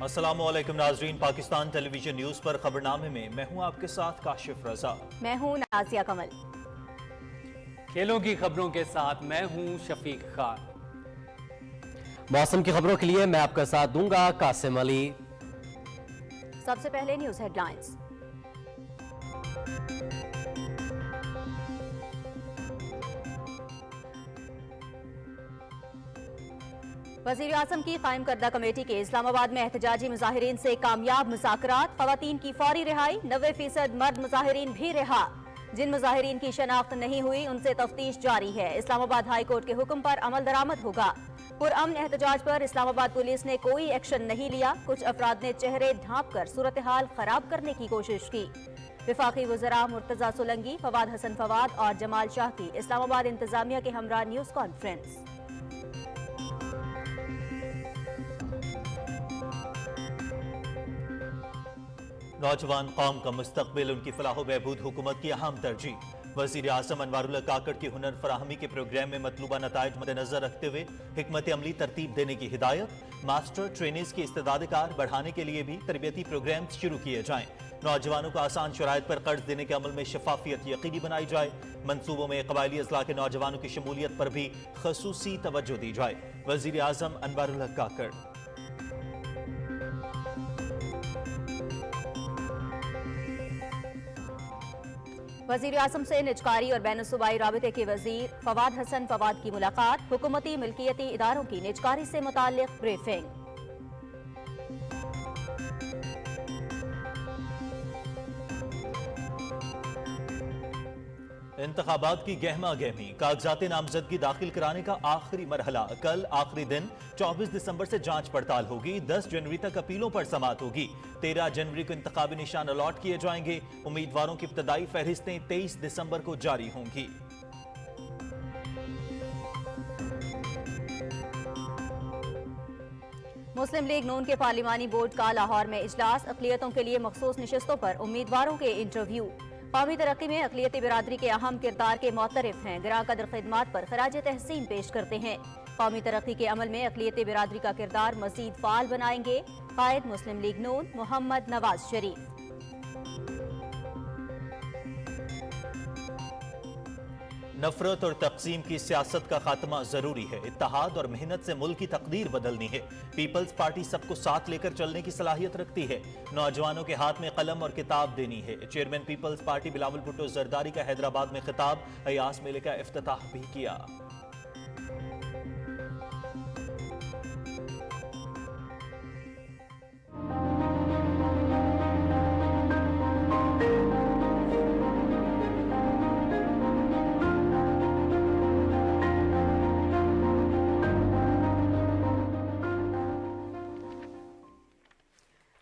السلام علیکم ناظرین، پاکستان ٹیلی ویژن نیوز پر خبرنامے میں میں ہوں آپ کے ساتھ کاشف رضا۔ میں ہوں نازیہ کمل۔ کھیلوں کی خبروں کے ساتھ میں ہوں شفیق خان۔ موسم کی خبروں کے لیے میں آپ کا ساتھ دوں گا قاسم علی۔ سب سے پہلے نیوز ہیڈ لائنز۔ وزیر اعظم کی قائم کردہ کمیٹی کے اسلام آباد میں احتجاجی مظاہرین سے کامیاب مذاکرات، خواتین کی فوری رہائی، 90% مرد مظاہرین بھی رہا۔ جن مظاہرین کی شناخت نہیں ہوئی ان سے تفتیش جاری ہے۔ اسلام آباد ہائی کورٹ کے حکم پر عمل درآمد ہوگا۔ پرامن احتجاج پر اسلام آباد پولیس نے کوئی ایکشن نہیں لیا۔ کچھ افراد نے چہرے ڈھانپ کر صورتحال خراب کرنے کی کوشش کی۔ وفاقی وزراء مرتضی سولنگی، فواد حسن فواد اور جمال شاہ کی اسلام آباد انتظامیہ کے ہمراہ نیوز کانفرنس۔ نوجوان قوم کا مستقبل، ان کی فلاح و بہبود حکومت کی اہم ترجیح۔ وزیر اعظم انوار اللہ کاکڑ کی ہنر فراہمی کے پروگرام میں مطلوبہ نتائج مد نظر رکھتے ہوئے حکمت عملی ترتیب دینے کی ہدایت۔ ماسٹر ٹرینرز کی استعداد کار بڑھانے کے لیے بھی تربیتی پروگرامز شروع کیے جائیں۔ نوجوانوں کو آسان شرائط پر قرض دینے کے عمل میں شفافیت یقینی بنائی جائے۔ منصوبوں میں قبائلی اضلاع کے نوجوانوں کی شمولیت پر بھی خصوصی توجہ دی جائے۔ وزیر اعظم انوار اللہ کاکڑ۔ وزیر اعظم سے نجکاری اور بین الصوبائی رابطے کے وزیر فواد حسن فواد کی ملاقات، حکومتی ملکیتی اداروں کی نجکاری سے متعلق بریفنگ۔ انتخابات کی گہما گہمی، کاغذات نامزدگی داخل کرانے کا آخری مرحلہ کل آخری دن 24 دسمبر سے جانچ پڑتال ہوگی۔ 10 جنوری تک اپیلوں پر سماعت ہوگی۔ 13 جنوری کو انتخابی نشان الاٹ کیے جائیں گے۔ امیدواروں کی ابتدائی فہرستیں 23 دسمبر کو جاری ہوں گی۔ مسلم لیگ نون کے پارلیمانی بورڈ کا لاہور میں اجلاس، اقلیتوں کے لیے مخصوص نشستوں پر امیدواروں کے انٹرویو۔ قومی ترقی میں اقلیتی برادری کے اہم کردار کے معترف ہیں، گراں قدر خدمات پر خراج تحسین پیش کرتے ہیں۔ قومی ترقی کے عمل میں اقلیتی برادری کا کردار مزید فعال بنائیں گے، قائد مسلم لیگ نون محمد نواز شریف۔ نفرت اور تقسیم کی سیاست کا خاتمہ ضروری ہے۔ اتحاد اور محنت سے ملک کی تقدیر بدلنی ہے۔ پیپلز پارٹی سب کو ساتھ لے کر چلنے کی صلاحیت رکھتی ہے۔ نوجوانوں کے ہاتھ میں قلم اور کتاب دینی ہے۔ Chairman Peoples Party Bilawal Bhutto Zardari کا حیدرآباد میں خطاب، ایاز میلے کا افتتاح بھی کیا۔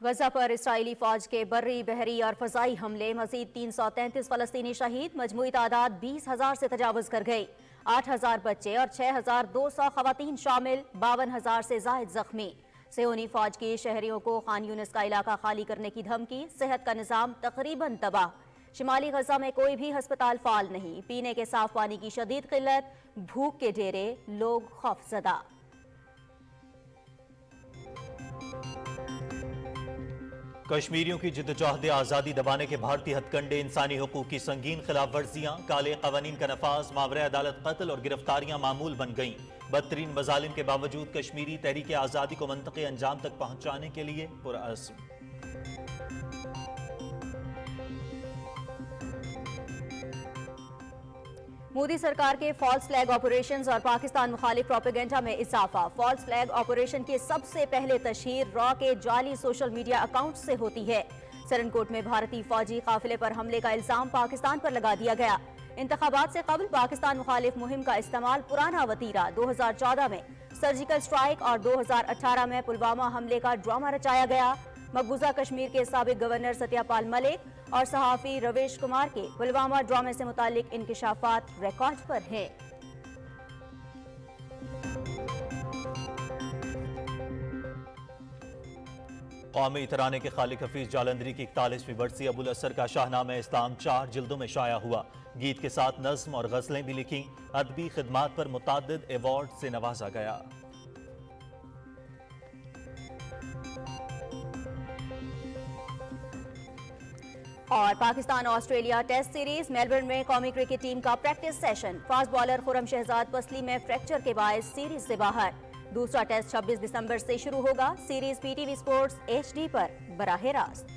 غزہ پر اسرائیلی فوج کے بری، بحری اور فضائی حملے، مزید 333 فلسطینی شہید، مجموعی تعداد 20,000 سے تجاوز کر گئی۔ 8,000 بچے اور 6,200 خواتین شامل، 52,000 سے زائد زخمی۔ صہیونی فوج کی شہریوں کو خان یونس کا علاقہ خالی کرنے کی دھمکی، صحت کا نظام تقریباً تباہ۔ شمالی غزہ میں کوئی بھی ہسپتال فعال نہیں، پینے کے صاف پانی کی شدید قلت، بھوک کے ڈیرے، لوگ خوف زدہ۔ کشمیریوں کی جدوجہد آزادی دبانے کے بھارتی ہتھ کنڈے، انسانی حقوق کی سنگین خلاف ورزیاں، کالے قوانین کا نفاذ، ماورا عدالت قتل اور گرفتاریاں معمول بن گئیں۔ بدترین مظالم کے باوجود کشمیری تحریک آزادی کو منطقی انجام تک پہنچانے کے لیے پرعزم۔ مودی سرکار کے فالس فلیگ آپریشنز اور پاکستان مخالف پروپیگنڈا میں اضافہ۔ فالس فلیگ آپریشن کی سب سے پہلے تشہیر را کے جعلی سوشل میڈیا اکاؤنٹ سے ہوتی ہے۔ سرنکوٹ میں بھارتی فوجی قافلے پر حملے کا الزام پاکستان پر لگا دیا گیا۔ انتخابات سے قبل پاکستان مخالف مہم کا استعمال پرانا وتیرہ، 2014 میں سرجیکل سٹرائیک اور 2018 میں پلوامہ حملے کا ڈرامہ رچایا گیا۔ مقبوضہ کشمیر کے سابق گورنر ستیہ پال ملک اور صحافی رویش کمار کے پلوامہ ڈرامے سے متعلق انکشافات ریکارڈ پر ہیں۔ قومی ترانے کے خالق حفیظ جالندری کی 41ویں برسی ابو الاسر کا شاہنامہ اسلام 4 جلدوں میں شائع ہوا۔ گیت کے ساتھ نظم اور غزلیں بھی لکھیں۔ ادبی خدمات پر متعدد ایوارڈ سے نوازا گیا۔ और Pakistan Australia test series Melbourne में कौमी क्रिकेट टीम का practice session. Fast bowler Khurram Shahzad पसली में फ्रैक्चर के बायस सीरीज से बाहर। दूसरा टेस्ट 26 दिसंबर से शुरू होगा। सीरीज पीटीवी स्पोर्ट्स HD पर बराह रास्त।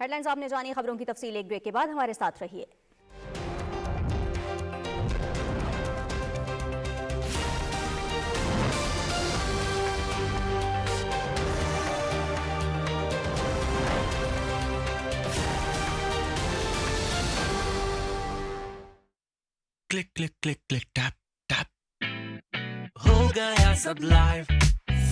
हेडलाइंस आपने जानी, खबरों की तफसील एक ब्रेक के बाद हमारे साथ रहिए। Click click click click tap tap हो गया सब live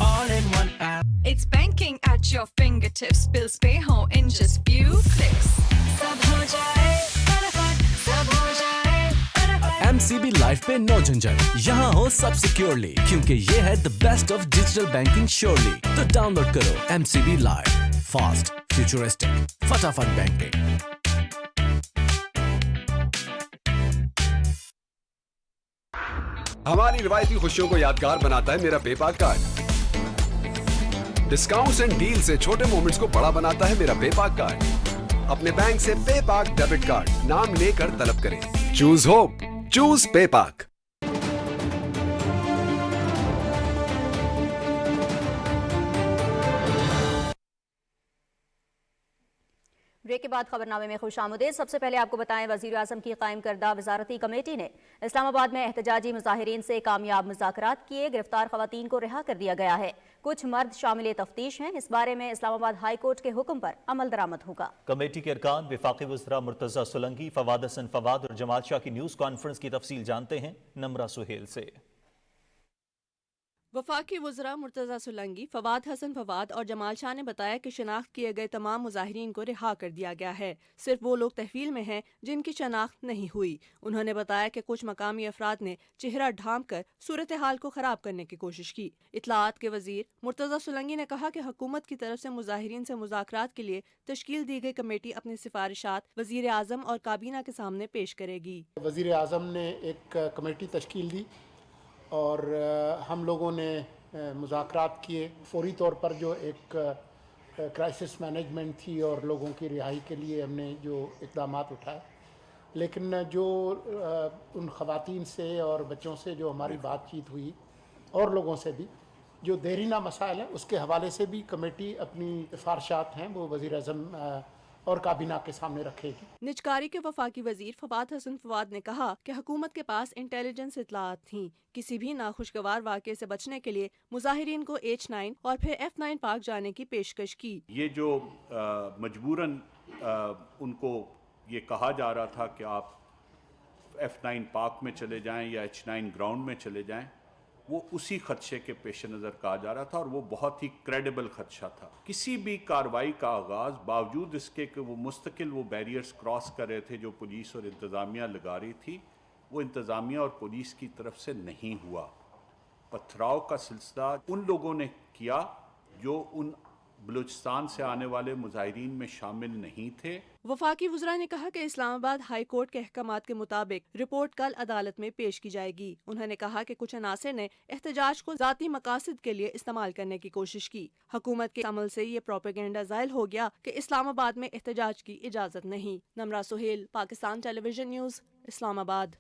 all in one app. It's banking at your fingertips. Bills pay home in just few clicks. सब हो जाए फटाफट, सब हो जाए फटाफट। MCB लाइव पे नो झंझट, यहाँ हो सब सिक्योरली, क्योंकि ये है the best of digital banking surely. तो डाउनलोड करो MCB लाइव, फास्ट, फ्यूचरिस्टिक, फटाफट बैंकिंग। हमारी रिवायती खुशियों को यादगार बनाता है मेरा पेपाक कार्ड। डिस्काउंट्स एंड डील से छोटे मोमेंट्स को बड़ा बनाता है मेरा पेपाक कार्ड। अपने बैंक से पेपाक डेबिट कार्ड नाम लेकर तलब करें। चूज होप, चूज पेपाक। ब्रेक के बाद खबरनामे में खुशामदीद। सबसे पहले आपको बताएं, वजीर आजम की कायम करदा वजारती कमेटी ने इस्लामाबाद में एहतजाजी मुजाहिरीन से कामयाब मुज़ाकरात किए। गिरफ्तार खवातीन को रिहा कर दिया गया है। कुछ मर्द शामिल तफ्तीश हैं। इस बारे में इस्लामाबाद हाई कोर्ट के हुक्म पर अमल दरामद होगा। कमेटी के अरकान वफाकी वज़रा मुर्तज़ा सोलंकी, फवाद हसन फवाद और जमाल शाह की न्यूज़ कॉन्फ्रेंस की तफसील जानते हैं नमरा सुहेल से। वफाकी वज़रा मुर्तज़ा सोलंकी, फवाद हसन फवाद और जमाल शाह ने बताया कि शनाख्त किए गए तमाम मुजाहिरीन को रिहा कर दिया गया है। सिर्फ वो लोग तहवील में हैं जिनकी शनाख्त नहीं हुई। उन्होंने बताया कि कुछ मकामी अफराद ने चेहरा ढांप कर सूरत हाल को ख़राब करने की कोशिश की। इत्तलाआत के वज़ीर मुर्तज़ा सोलंकी ने कहा कि हुकूमत की तरफ से मुजाहिरीन से मुज़ाकरात के लिए तश्कील दी गई कमेटी अपनी सिफारिशात वज़ीर आज़म और काबीना के सामने पेश करेगी। वज़ीर आज़म ने एक कमेटी तश्कील दी और हम लोगों ने मुज़ाकरात किए। फौरी तौर पर जो एक क्राइसिस मैनेजमेंट थी और लोगों की रिहाई के लिए हमने जो इक़दामात उठाए, लेकिन जो उन ख़वातीन से और बच्चों से जो हमारी बातचीत हुई और लोगों से भी जो देरीना मसाइल हैं, उसके हवाले से भी कमेटी अपनी सिफारिशात हैं वो वज़ीर आज़म और काबीना के सामने रखेगी। निजकारी के वफाकी वजीर फवाद हसन फवाद ने कहा कि हुकूमत के पास इंटेलिजेंस इत्तलाआत थीं। किसी भी नाखुशगवार वाक़े से बचने के लिए मुजाहिरीन को H9 और फिर F9 पार्क जाने की पेशकश की। ये जो मजबूरन उनको ये कहा जा रहा था कि आप F9 पार्क में चले जाएं या H9 ग्राउंड में चले जाएं, वो उसी खदशे के पेश नज़र कहा जा रहा था और वो बहुत ही क्रेडिबल खदशा था। किसी भी कार्रवाई का आगाज़ बावजूद इसके कि वो मुस्तकिल वो बैरियर्स क्रॉस कर रहे थे जो पुलिस और इंतज़ामिया लगा रही थी, वो इंतज़ामिया और पुलिस की तरफ से नहीं हुआ। पथराव का सिलसिला उन लोगों ने किया जो उन बलूचिस्तान से आने वाले मुजाहिरीन में शामिल नहीं थे। वफाकी वज़रा ने कहा कि इस्लामाबाद हाई कोर्ट के अहकामात के मुताबिक रिपोर्ट कल अदालत में पेश की जाएगी। उन्होंने कहा कि कुछ अनासर ने एहतजाज को ज़ाती मकासद के लिए इस्तेमाल करने की कोशिश की। हुकूमत के अमल से ये प्रोपेगेंडा ज़ाहिर हो गया कि इस्लामाबाद में एहतजाज की इजाज़त नहीं। Namra Suhail, Pakistan television news, Islamabad.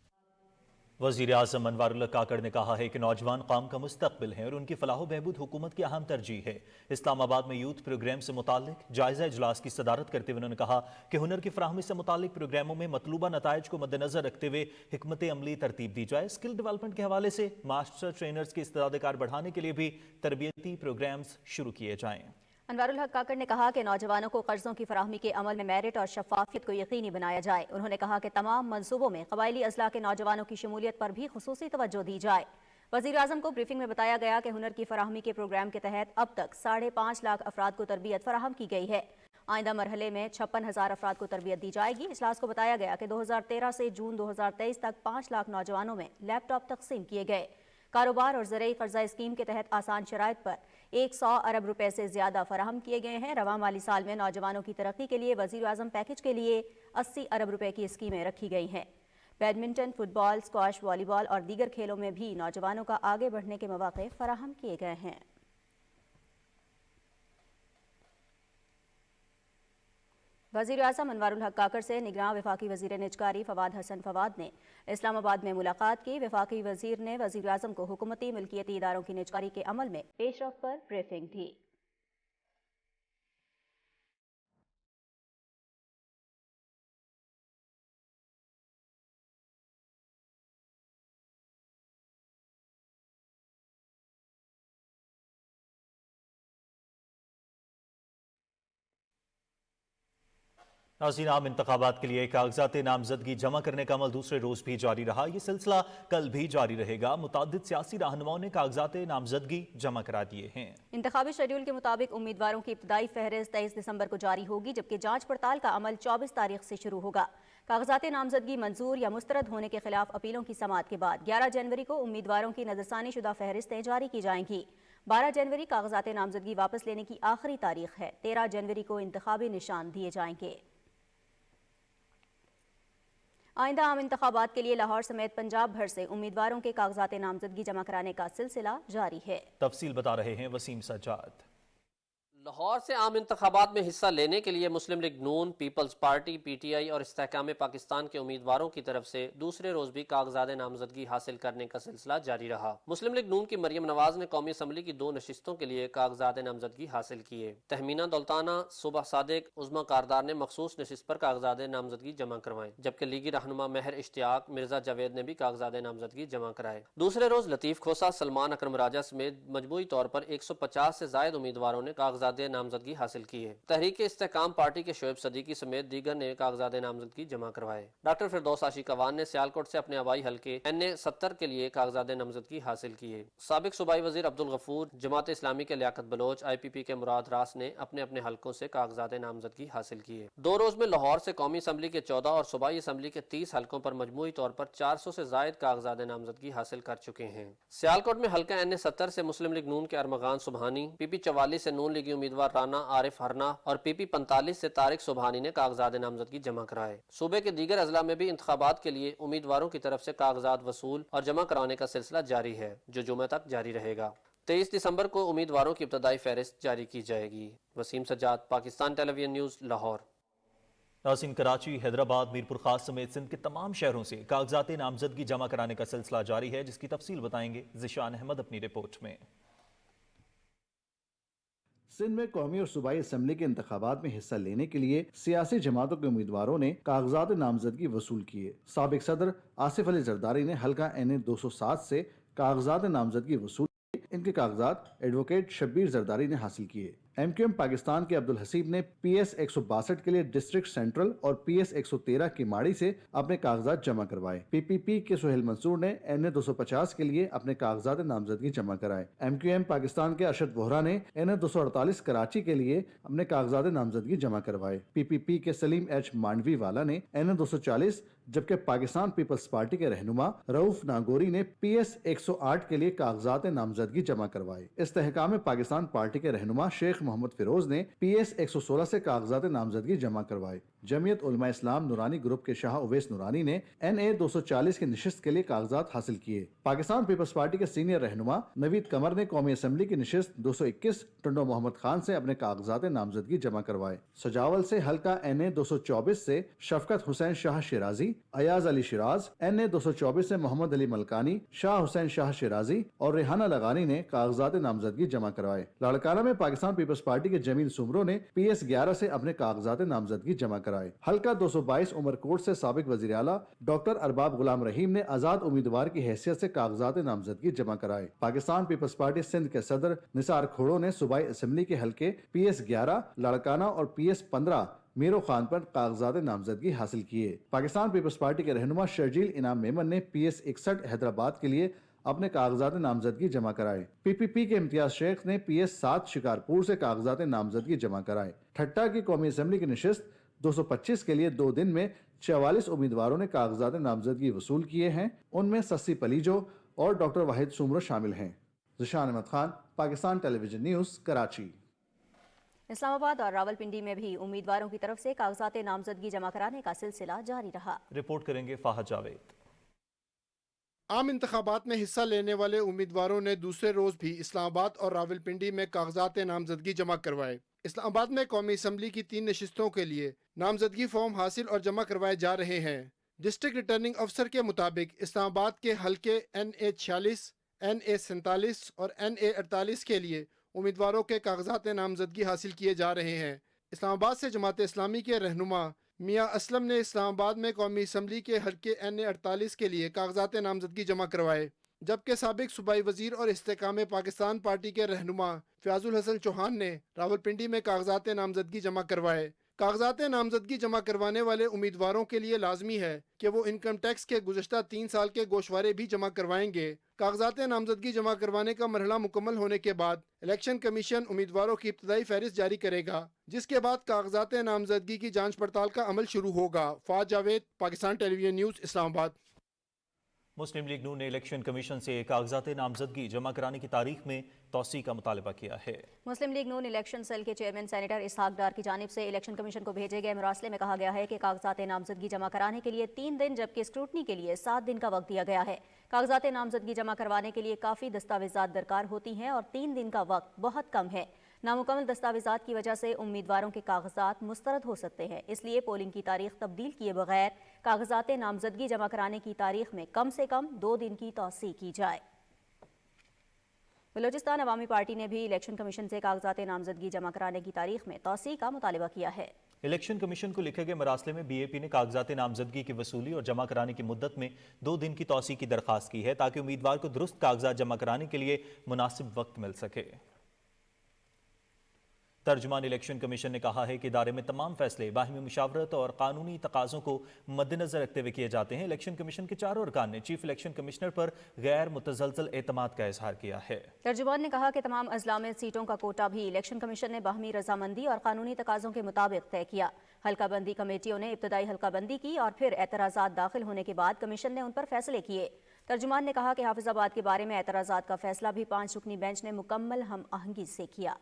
वज़ीर आज़म अनवारुल्लाह काकड़ ने कहा है कि नौजवान कौम का मुस्तक़बिल है और उनकी फलाह बहबूद हुकूमत की अहम तरजीह है। इस्लामाबाद में यूथ प्रोग्राम से मुताल्लिक जायज़ा इजलास की सदारत करते हुए उन्होंने कहा कि हुनर की फराहमी से मुताल्लिक प्रोग्रामों में मतलूबा नताइज को मद्देनज़र रखते हुए हिकमत अमली तरतीब दी जाए। स्किल डेवलपमेंट के हवाले से मास्टर ट्रेनर्स की इस्तेदाद कार बढ़ाने के लिए भी तरबियती प्रोग्राम्स शुरू किए जाएँ। अनवारुल हक काकड़ ने कहा कि नौजवानों को कर्जों की फराहमी के अमल में मेरिट और शफाफियत को यकीनी बनाया जाए। उन्होंने कहा कि तमाम मंसूबों में कबायली अजला के नौजवानों की शमूलियत पर भी खुसूसी तवज्जो दी जाए। वज़ीर आज़म को ब्रीफिंग में बताया गया कि हुनर की फराहमी के प्रोग्राम के तहत अब तक 5.5 लाख अफराद को तरबियत फराहम की गई है। आइंदा मरहले में 56,000 अफराद को तरबियत दी जाएगी। इजलास को बताया गया कि 2013 से जून 2023 तक 5 लाख नौजवानों में लैपटॉप तकसीम किए गए। कारोबार और ज़रई कर्जा स्कीम के तहत आसान शराइत पर 100 ارب روپے سے زیادہ فراہم کیے گئے ہیں۔ رواں مالی سال میں نوجوانوں کی ترقی کے لیے وزیر اعظم پیکج کے لیے 80 ارب روپے کی اسکیمیں رکھی گئی ہیں۔ بیڈمنٹن، فٹ بال، اسکواش، والی بال اور دیگر کھیلوں میں بھی نوجوانوں کا آگے بڑھنے کے مواقع فراہم کیے گئے ہیں۔ وزیر اعظم انوار الحق کاکڑ سے نگراں وفاقی وزیر نجکاری فواد حسن فواد نے اسلام آباد میں ملاقات کی۔ وفاقی وزیر نے وزیر اعظم کو حکومتی ملکیتی اداروں کی نجکاری کے عمل میں پیش رفت پر بریفنگ دی۔ ناظرین، عام انتخابات کے لیے کاغذات نامزدگی جمع کرنے کا عمل دوسرے روز بھی جاری رہا۔ یہ سلسلہ کل بھی جاری رہے گا۔ متعدد سیاسی رہنماؤں نے کاغذات نامزدگی جمع کرا دیے ہیں۔ انتخابی شیڈول کے مطابق امیدواروں کی ابتدائی فہرست 23 دسمبر کو جاری ہوگی، جبکہ جانچ پڑتال کا عمل 24 تاریخ سے شروع ہوگا۔ کاغذات نامزدگی منظور یا مسترد ہونے کے خلاف اپیلوں کی سماعت کے بعد 11 جنوری کو امیدواروں کی نظرثانی شدہ فہرستیں جاری کی جائیں گی۔ 12 جنوری کاغذات نامزدگی واپس لینے کی آخری تاریخ ہے۔ 13 جنوری کو انتخابی نشان دیے جائیں گے۔ آئندہ عام انتخابات کے لیے لاہور سمیت پنجاب بھر سے امیدواروں کے کاغذات نامزدگی جمع کرانے کا سلسلہ جاری ہے۔ تفصیل بتا رہے ہیں وسیم سجاد۔ لاہور سے عام انتخابات میں حصہ لینے کے لیے Muslim League Noon, People's Party, P T I اور استحکام پاکستان کے امیدواروں کی طرف سے دوسرے روز بھی کاغذات نامزدگی حاصل کرنے کا سلسلہ جاری رہا۔ مسلم لیگ نون کی مریم نواز نے قومی اسمبلی کی 2 نشستوں کے لیے کاغذات نامزدگی حاصل کیے۔ تہمینہ دولتانہ، صبح صادق، عظمی کاردار نے مخصوص نشست پر کاغذات نامزدگی جمع کروائے، جبکہ لیگی رہنما مہر اشتیاق، مرزا جاوید نے بھی کاغذات نامزدگی جمع کرائے۔ دوسرے روز لطیف کھوسہ، سلمان اکرم راجہ سمیت مجموعی طور پر 150 سے زائد امیدواروں نے کاغذات نامزدگی حاصل کی ہے۔ تحریک استحکام پارٹی کے شعیب صدیقی سمیت دیگر نے کاغذات نامزدگی جمع کروائے۔ ڈاکٹر فردوس عاشقوان نے سیالکوٹ سے اپنے آبائی حلقے NA-70 کے لیے کاغذات نامزدگی حاصل کیے۔ سابق صوبائی وزیر عبدالغفور، جماعت اسلامی کے لیاقت بلوچ، IPP کے مراد راس نے اپنے اپنے حلقوں سے کاغذات نامزدگی حاصل کیے۔ 2 روز میں لاہور سے قومی اسمبلی کے 14 اور صوبائی اسمبلی کے 30 حلقوں پر مجموعی طور پر 400 سے زائد کاغذات نامزدگی حاصل کر چکے ہیں۔ سیالکوٹ میں حلقہ NA-70 سے مسلم لیگ نون کے ارمغان سبحانی، PP 44 سے نون لیگی امیدوار رانا عارف ہرنا اور PP 45 سے طارق سبحانی نے کاغذات نامزدگی جمع کرائے۔ صوبے کے دیگر اضلاع میں بھی انتخابات کے لیے امیدواروں کی طرف سے کاغذات وصول اور جمع کرانے کا سلسلہ جاری ہے، جو جمعہ تک جاری رہے گا۔ 23 دسمبر کو امیدواروں کی ابتدائی فہرست جاری کی جائے گی۔ Wasim Sajjad, Pakistan television news, Lahore. ناظرین، کراچی، حیدرآباد، میرپور خاص سمیت سندھ کے تمام شہروں سے کاغذات نامزدگی جمع کرانے کا سلسلہ جاری ہے، جس کی تفصیل بتائیں گے ذیشان احمد اپنی رپورٹ میں۔ سندھ میں قومی اور صوبائی اسمبلی کے انتخابات میں حصہ لینے کے لیے سیاسی جماعتوں کے امیدواروں نے کاغذات نامزدگی وصول کیے۔ سابق صدر آصف علی زرداری نے حلقہ NA-207 سے کاغذات نامزدگی وصول کیے۔ ان کے کاغذات ایڈوکیٹ شبیر زرداری نے حاصل کیے۔ MQM پاکستان کے عبدالحسیب نے PS 162 کے لیے ڈسٹرکٹ سینٹرل اور PS 113 کی ماڑی سے اپنے کاغذات جمع کروائے۔ PPP کے سہیل منصور نے NA-250 کے لیے اپنے کاغذات نامزدگی جمع کرائے۔ MQM پاکستان کے ارشد وہرا نے NA-248 کراچی کے لیے اپنے کاغذات نامزدگی جمع کروائے۔ PPP کے سلیم H مانڈوی والا نے NA-240، جبکہ پاکستان پیپلز پارٹی کے رہنما رؤف ناگوری نے PS 108 کے لیے کاغذات نامزدگی جمع کروائے۔ استحکام پاکستان پارٹی کے رہنما شیخ محمد فیروز نے PS 116 سے کاغذات نامزدگی جمع کروائے۔ جمعیت علماء اسلام نورانی گروپ کے شاہ اویس نورانی نے NA-240 کی نشست کے لیے کاغذات حاصل کیے۔ پاکستان پیپلز پارٹی کے سینئر رہنما نوید قمر نے قومی اسمبلی کی نشست 221 ٹنڈو محمد خان سے اپنے کاغذات نامزدگی جمع کروائے۔ سجاول سے حلقہ NA-224 سے شفقت حسین شاہ شیرازی، ایاز علی شیراز، NA-224 سے محمد علی ملکانی، شاہ حسین شاہ شیرازی اور ریحانہ لغانی نے کاغذات نامزدگی جمع کروائے۔ لاڑکانہ میں پاکستان پیپلز پارٹی کے جمیل سمرو نے PS 11 سے اپنے کاغذات نامزدگی جمع کرائے۔ حلقہ 222 عمرکوٹ سے سابق وزیر اعلیٰ ڈاکٹر ارباب غلام رحیم نے آزاد امیدوار کی حیثیت سے کاغذات نامزدگی جمع کرائے۔ پاکستان پیپلز پارٹی سندھ کے صدر نثار کھوڑو نے صوبائی اسمبلی کے حلقے PS 11 لاڑکانہ اور PS 15 میرو خان پر کاغذات نامزدگی حاصل کیے۔ پاکستان پیپلز پارٹی کے رہنما شرجیل انعام میمن نے PS 61 حیدرآباد کے لیے اپنے کاغذات نامزدگی جمع کرائے۔ PPP کے امتیاز شیخ نے PS 7 شکارپور سے کاغذات نامزدگی جمع کرائے۔ ٹھٹا کی قومی اسمبلی کی نشست 225 کے لیے 2 دن میں 44 امیدواروں نے کاغذات نامزدگی وصول کیے ہیں۔ ان میں سسی پلیجو اور ڈاکٹر واحد سومرو شامل ہیں۔ Zeeshan Ahmed Khan, Pakistan television news Karachi. इस्लामाबाद और रावलपिंडी में भी उम्मीदवारों की तरफ से कागजात नामजदगी जमा कराने का सिलसिला जारी रहा। रिपोर्ट करेंगे फाहद जावेद। आम इंतखाबात में हिस्सा लेने वाले उम्मीदवारों ने दूसरे रोज भी इस्लामाबाद और रावलपिंडी में कागजात नामजदगी जमा करवाए। इस्लामाबाद में कौमी असम्बली की 3 नशिस्तों के लिए नामजदगी फॉर्म हासिल और जमा करवाए जा रहे हैं। डिस्ट्रिक्ट रिटर्निंग अफसर के मुताबिक इस्लामाबाद के हल्के NA 46, NA 47 और NA 48 के लिए उम्मीदवारों के कागजात नामजदगी हासिल किए जा रहे हैं। इस्लामाबाद से जमात इस्लामी के रहनुमा मियाँ असलम ने इस्लामाबाद में कौमी असम्बली के हल्के NA 48 के लिए कागजात नामजदगी जमा करवाए, जबकि साबिक सूबाई वजीर और इस्तेकाम पाकिस्तान पार्टी के रहनुमा फयाजुल हसन चौहान ने रावलपिंडी में कागजात नामजदगी जमा करवाए। कागजात नामजदगी जमा करवाने वाले उम्मीदवारों के लिए लाजमी है कि वो इनकम टैक्स के गुज़श्ता 3 साल के गोशवारे भी जमा करवाएंगे। कागजात नामजदगी जमा करवाने का मरहला मुकम्मल होने के बाद इलेक्शन कमीशन उम्मीदवारों की इब्तदाई फहरिस्त जारी करेगा, जिसके बाद कागजात नामजदगी की जांच पड़ताल का अमल शुरू होगा। Fawad Javed, Pakistan television news, Islamabad. Muslim League Noon ने इलेक्शन कमीशन से कागजात नामजदगी जमा कराने की तारीख में तौसी का मुतालबा किया है। मुस्लिम लीग नून इलेक्शन सेल के चेयरमैन सेनेटर इसहाक डार की जानिब से इलेक्शन कमीशन को भेजे गए मरासले में कहा गया है कि कागजात नामजदगी जमा कराने के लिए 3 दिन जबकि स्क्रूटनी के लिए 7 दिन का वक्त दिया गया है। कागजात नामजदगी जमा करवाने के लिए काफ़ी दस्तावेजात दरकार होती हैं और 3 दिन का वक्त बहुत कम है। नामुकम्मल दस्तावेजात की वजह से उम्मीदवारों के कागजात मुस्तरद हो सकते हैं, इसलिए पोलिंग की तारीख तब्दील किए बगैर कागजात नामजदगी जमा कराने की तारीख में कम से कम 2 दिन की तौसी की जाए। बलोचिस्तान अवामी पार्टी ने भी इलेक्शन कमीशन से कागजात नामजदगी जमा कराने की तारीख में तौसी का मुतालबा किया है। इलेक्शन कमीशन को लिखे गए मरासले में BAP ने कागजात नामजदगी की वसूली और जमा कराने की मुद्दत में 2 दिन की तौसी की दरख्वास्त की है ताकि उम्मीदवार को दुरुस्त कागजात जमा कराने के लिए मुनासिब वक्त मिल सके। तर्जुमान इलेक्शन कमीशन ने कहा है कि इदारे में तमाम फैसले बाहिमी मुशावरत और कानूनी तकाज़ों को मद्देनजर रखते हुए किए जाते हैं। इलेक्शन कमीशन के 4 अरकान ने चीफ इलेक्शन कमिश्नर पर गैर मुतज़लज़ल एतमाद का इजहार किया है। तर्जुमान ने कहा कि तमाम अजला में सीटों का कोटा भी इलेक्शन कमीशन ने बाहमी रजामंदी और कानूनी तकाज़ों के मुताबिक तय किया। हल्का बंदी कमेटियों ने इब्तदाई हल्का बंदी की और फिर एतराज़ात दाखिल होने के बाद कमीशन ने उन पर फैसले किए। तर्जुमान ने कहा कि हाफिजाबाद के बारे में एतराज़ात का फैसला भी 5 रुकनी बेंच ने मुकम्मल हम आहंगी से किया।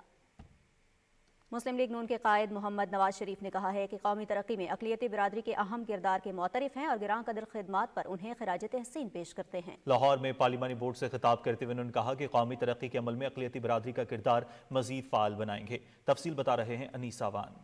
मुस्लिम लीग नून के कायद मोहम्मद नवाज शरीफ ने कहा है कि कौमी तरक्की में अक़लियती बिरादरी के अहम किरदार के मोतरिफ हैं और गिरां कदर खिदमात पर उन्हें खिराज तहसीन पेश करते हैं। लाहौर में पार्लिमानी बोर्ड से खिताब करते हुए उन्होंने कहा कि कौमी तरक्की के अमल में अक़लियती बिरादरी का किरदार मजीद फाल बनाएंगे। तफसील बता रहे हैं अनीस आवान।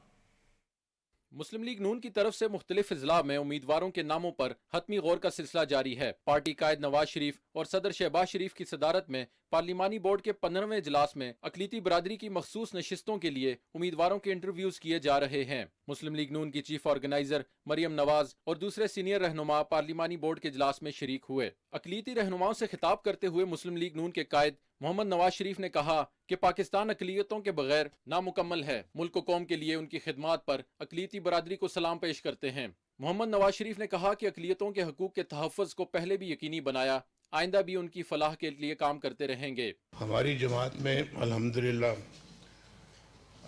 मुस्लिम लीग नून की तरफ से मुख्तलिफ अजला में उम्मीदवारों के नामों पर हतमी गौर का सिलसिला जारी है। पार्टी कायद नवाज शरीफ और सदर शहबाज शरीफ की सदारत में पार्लिमानी बोर्ड के 15वें इजलास में अक़लियती बिरादरी की मखसूस नशिस्तों के लिए उम्मीदवारों के इंटरव्यूज किए जा रहे हैं। मुस्लिम लीग नून की चीफ ऑर्गेनाइजर मरियम नवाज और दूसरे सीनियर रहनुमा पार्लिमानी बोर्ड के इजलास में शरीक हुए। अक़लियती रहनुमाओं से खिताब करते हुए मुस्लिम लीग नून के कायद मोहम्मद नवाज शरीफ ने कहा कि पाकिस्तान अक़लियतों के बगैर नामुकम्मल है। मुल्क कौम के लिए उनकी खिदमात पर अक़लियती बरादरी को सलाम पेश करते हैं। मोहम्मद नवाज शरीफ ने कहा कि अक़लियतों के हकूक़ के तहफ़्फ़ुज़ को पहले भी यकीनी बनाया, आइंदा भी उनकी फलाह के लिए काम करते रहेंगे। हमारी जमात में अल्हम्दुलिल्लाह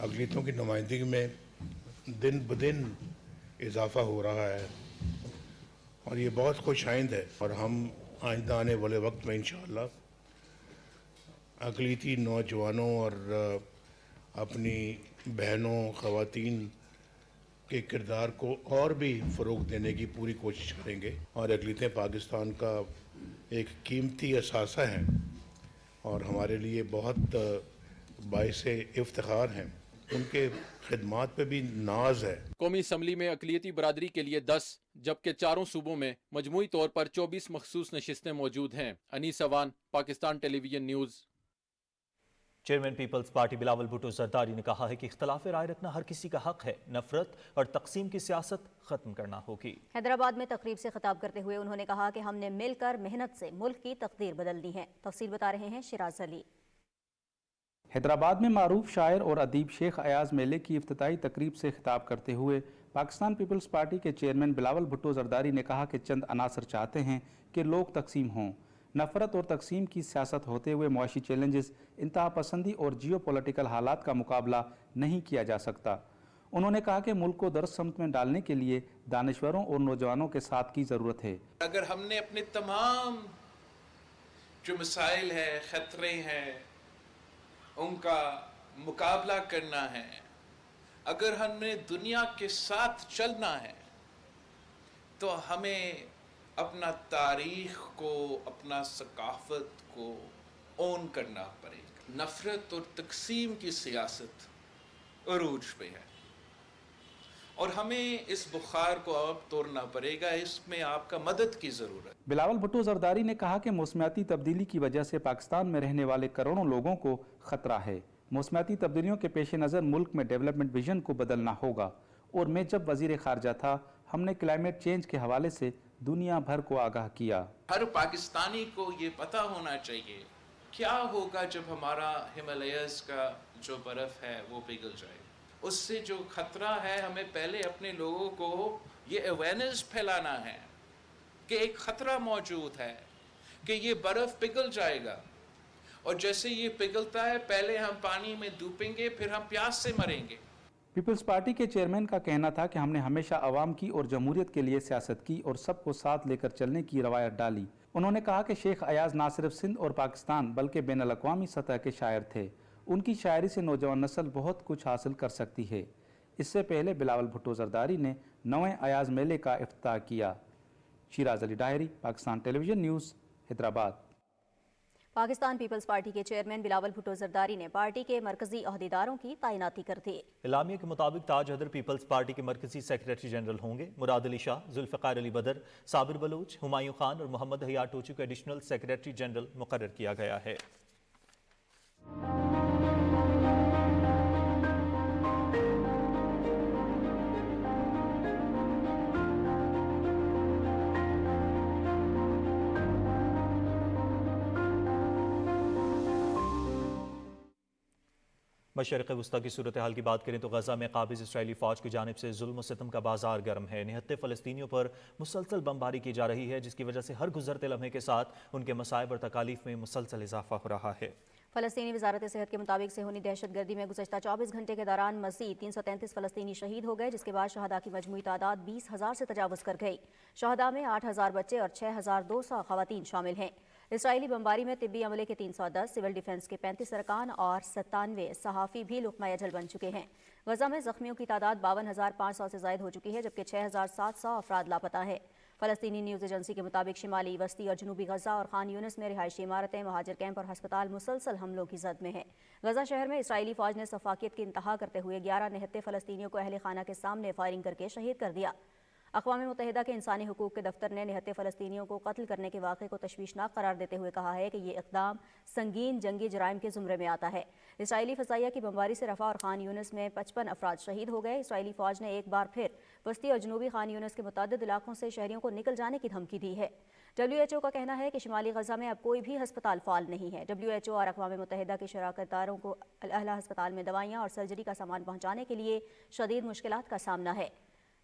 अक़लियतों की नुमाइंदगी में दिन ब दिन इजाफ़ा हो रहा है और ये बहुत खुशाइंद है और हम आइंदा आने वाले वक्त में इंशाअल्लाह अक़लियती नौजवानों और अपनी बहनों ख़वातीन के किरदार को और भी फ़रोग़ देने की पूरी कोशिश करेंगे और अक़लियतें पाकिस्तान का एक कीमती असासा है और हमारे लिए बहुत बाइसे इफ्तिखार हैं। उनके खिदमात पे भी नाज है। कौमी असम्बली में अक़लियती बरादरी के लिए 10 जबकि चारों सूबों में मजमूई तौर पर 24 मखसूस नशिस्तें मौजूद हैं। Anees Awan, Pakistan television news. Chairman Peoples Party Bilawal Bhutto Zardari ने कहा है कि इख्तलाफ राय रखना हर किसी का हक है, नफरत और तकसीम की सियासत खत्म करना होगी। हैदराबाद में तकरीब से खिताब करते हुए उन्होंने कहा कि हमने मिलकर मेहनत से मुल्क की तकदीर बदलनी है। तफसील बता रहे हैं शिराज अली। हैदराबाद में मारूफ शायर और अदीब शेख अयाज मेले की इफ्तिताई तकरीब से खिताब करते हुए पाकिस्तान पीपल्स पार्टी के चेयरमैन बिलावल भुट्टो जरदारी ने कहा कि चंद अनासर चाहते हैं कि लोग तकसीम हों। नफरत और तकसीम की सियासत होते हुए मुआशी चैलेंजेस, इंतहा पसंदी और जियो पॉलिटिकल हालात का मुकाबला नहीं किया जा सकता। उन्होंने कहा कि मुल्क को दुरुस्त समत में डालने के लिए दानिश्वरों और नौजवानों के साथ की ज़रूरत है। अगर हमने अपने तमाम जो मसाइल हैं, ख़तरे हैं, ان کا مقابلہ کرنا ہے، اگر ہمیں دنیا کے ساتھ چلنا ہے تو ہمیں اپنا تاریخ کو، اپنا ثقافت کو اون کرنا پڑے گا۔ نفرت اور تقسیم کی سیاست عروج پہ ہے اور ہمیں اس بخار کو اب توڑنا پڑے گا، اس میں آپ کا مدد کی ضرورت۔ بلاول بھٹو زرداری نے کہا کہ موسمیاتی تبدیلی کی وجہ سے پاکستان میں رہنے والے کروڑوں لوگوں کو خطرہ ہے۔ موسمیاتی تبدیلیوں کے پیش نظر ملک میں ڈیولپمنٹ ویژن کو بدلنا ہوگا، اور میں جب وزیر خارجہ تھا ہم نے کلائمیٹ چینج کے حوالے سے دنیا بھر کو آگاہ کیا۔ ہر پاکستانی کو یہ پتہ ہونا چاہیے کیا ہوگا جب ہمارا ہمالیاز کا جو برف ہے وہ پگھل جائے۔ اس سے جو خطرہ ہے، ہمیں پہلے اپنے لوگوں کو یہ اویئرنیس پھیلانا ہے کہ ایک خطرہ موجود ہے کہ یہ برف پگھل جائے گا، اور جیسے یہ پگھلتا ہے پہلے ہم پانی میں ڈوبیں گے، پھر ہم پیاس سے مریں گے۔ پیپلز پارٹی کے چیئرمین کا کہنا تھا کہ ہم نے ہمیشہ عوام کی اور جمہوریت کے لیے سیاست کی اور سب کو ساتھ لے کر چلنے کی روایت ڈالی۔ انہوں نے کہا کہ شیخ ایاز نہ صرف سندھ اور پاکستان بلکہ بین الاقوامی سطح کے شاعر تھے۔ ان کی شاعری سے نوجوان نسل بہت کچھ حاصل کر سکتی ہے۔ اس سے پہلے بلاول بھٹو زرداری نے 9ویں ایاز میلے کا افتتاح کیا۔ Shiraz Ali Dahri, Pakistan television news, Hyderabad. Pakistan People's Party کے چیئرمین بلاول بھٹو زرداری نے پارٹی کے مرکزی عہدیداروں کی تعیناتی کر دی۔ اعلامیہ کے مطابق تاج حیدر پیپلز پارٹی کے مرکزی سیکریٹری جنرل ہوں گے۔ مراد علی شاہ، ذوالفقار علی بدر، صابر بلوچ، ہمایوں خان اور محمد حیار ٹوچو کو ایڈیشنل سیکریٹری جنرل مقرر کیا گیا ہے۔ مشرق وسطی کی صورتحال کی بات کریں تو غزہ میں قابض اسرائیلی فوج کی جانب سے ظلم و ستم کا بازار گرم ہے۔ نہتے فلسطینیوں پر مسلسل بمباری کی جا رہی ہے، جس کی وجہ سے ہر گزرتے لمحے کے ساتھ ان کے مصائب اور تکالیف میں مسلسل اضافہ ہو رہا ہے۔ فلسطینی وزارت صحت کے مطابق صہیونی دہشت گردی میں گزشتہ 24 گھنٹے کے دوران مزید 333 فلسطینی شہید ہو گئے، جس کے بعد شہداء کی مجموعی تعداد 20,000 سے تجاوز کر گئی۔ شہداء میں 8,000 بچے اور 6,200 خواتین شامل ہیں۔ اسرائیلی بمباری میں طبی عملے کے 310، سول ڈیفنس کے 35 ارکان اور 97 صحافی بھی لقمہ اجل بن چکے ہیں۔ غزہ میں زخمیوں کی تعداد 52,500 سے زائد ہو چکی ہے، جبکہ 6,700 افراد لاپتہ ہیں۔ فلسطینی نیوز ایجنسی کے مطابق شمالی، وسطی اور جنوبی غزہ اور خان یونس میں رہائشی عمارتیں، مہاجر کیمپ اور ہسپتال مسلسل حملوں کی زد میں ہیں۔ غزہ شہر میں اسرائیلی فوج نے سفاکیت کی انتہا کرتے ہوئے 11 نہتے فلسطینیوں کو اہل خانہ کے سامنے فائرنگ کر کے شہید کر دیا۔ اقوام متحدہ کے انسانی حقوق کے دفتر نے نہتے فلسطینیوں کو قتل کرنے کے واقعے کو تشویشناک قرار دیتے ہوئے کہا ہے کہ یہ اقدام سنگین جنگی جرائم کے زمرے میں آتا ہے۔ اسرائیلی فضائیہ کی بمباری سے رفح اور خان یونس میں 55 افراد شہید ہو گئے۔ اسرائیلی فوج نے ایک بار پھر وسطی اور جنوبی خان یونس کے متعدد علاقوں سے شہریوں کو نکل جانے کی دھمکی دی ہے۔ WHO کا کہنا ہے کہ شمالی غزہ میں اب کوئی بھی ہسپتال فعال نہیں ہے۔ WHO اور اقوام متحدہ کے شراکت داروں کو الاہلی ہسپتال میں دوائیاں اور سرجری کا سامان پہنچانے کے لیے شدید مشکلات کا سامنا ہے۔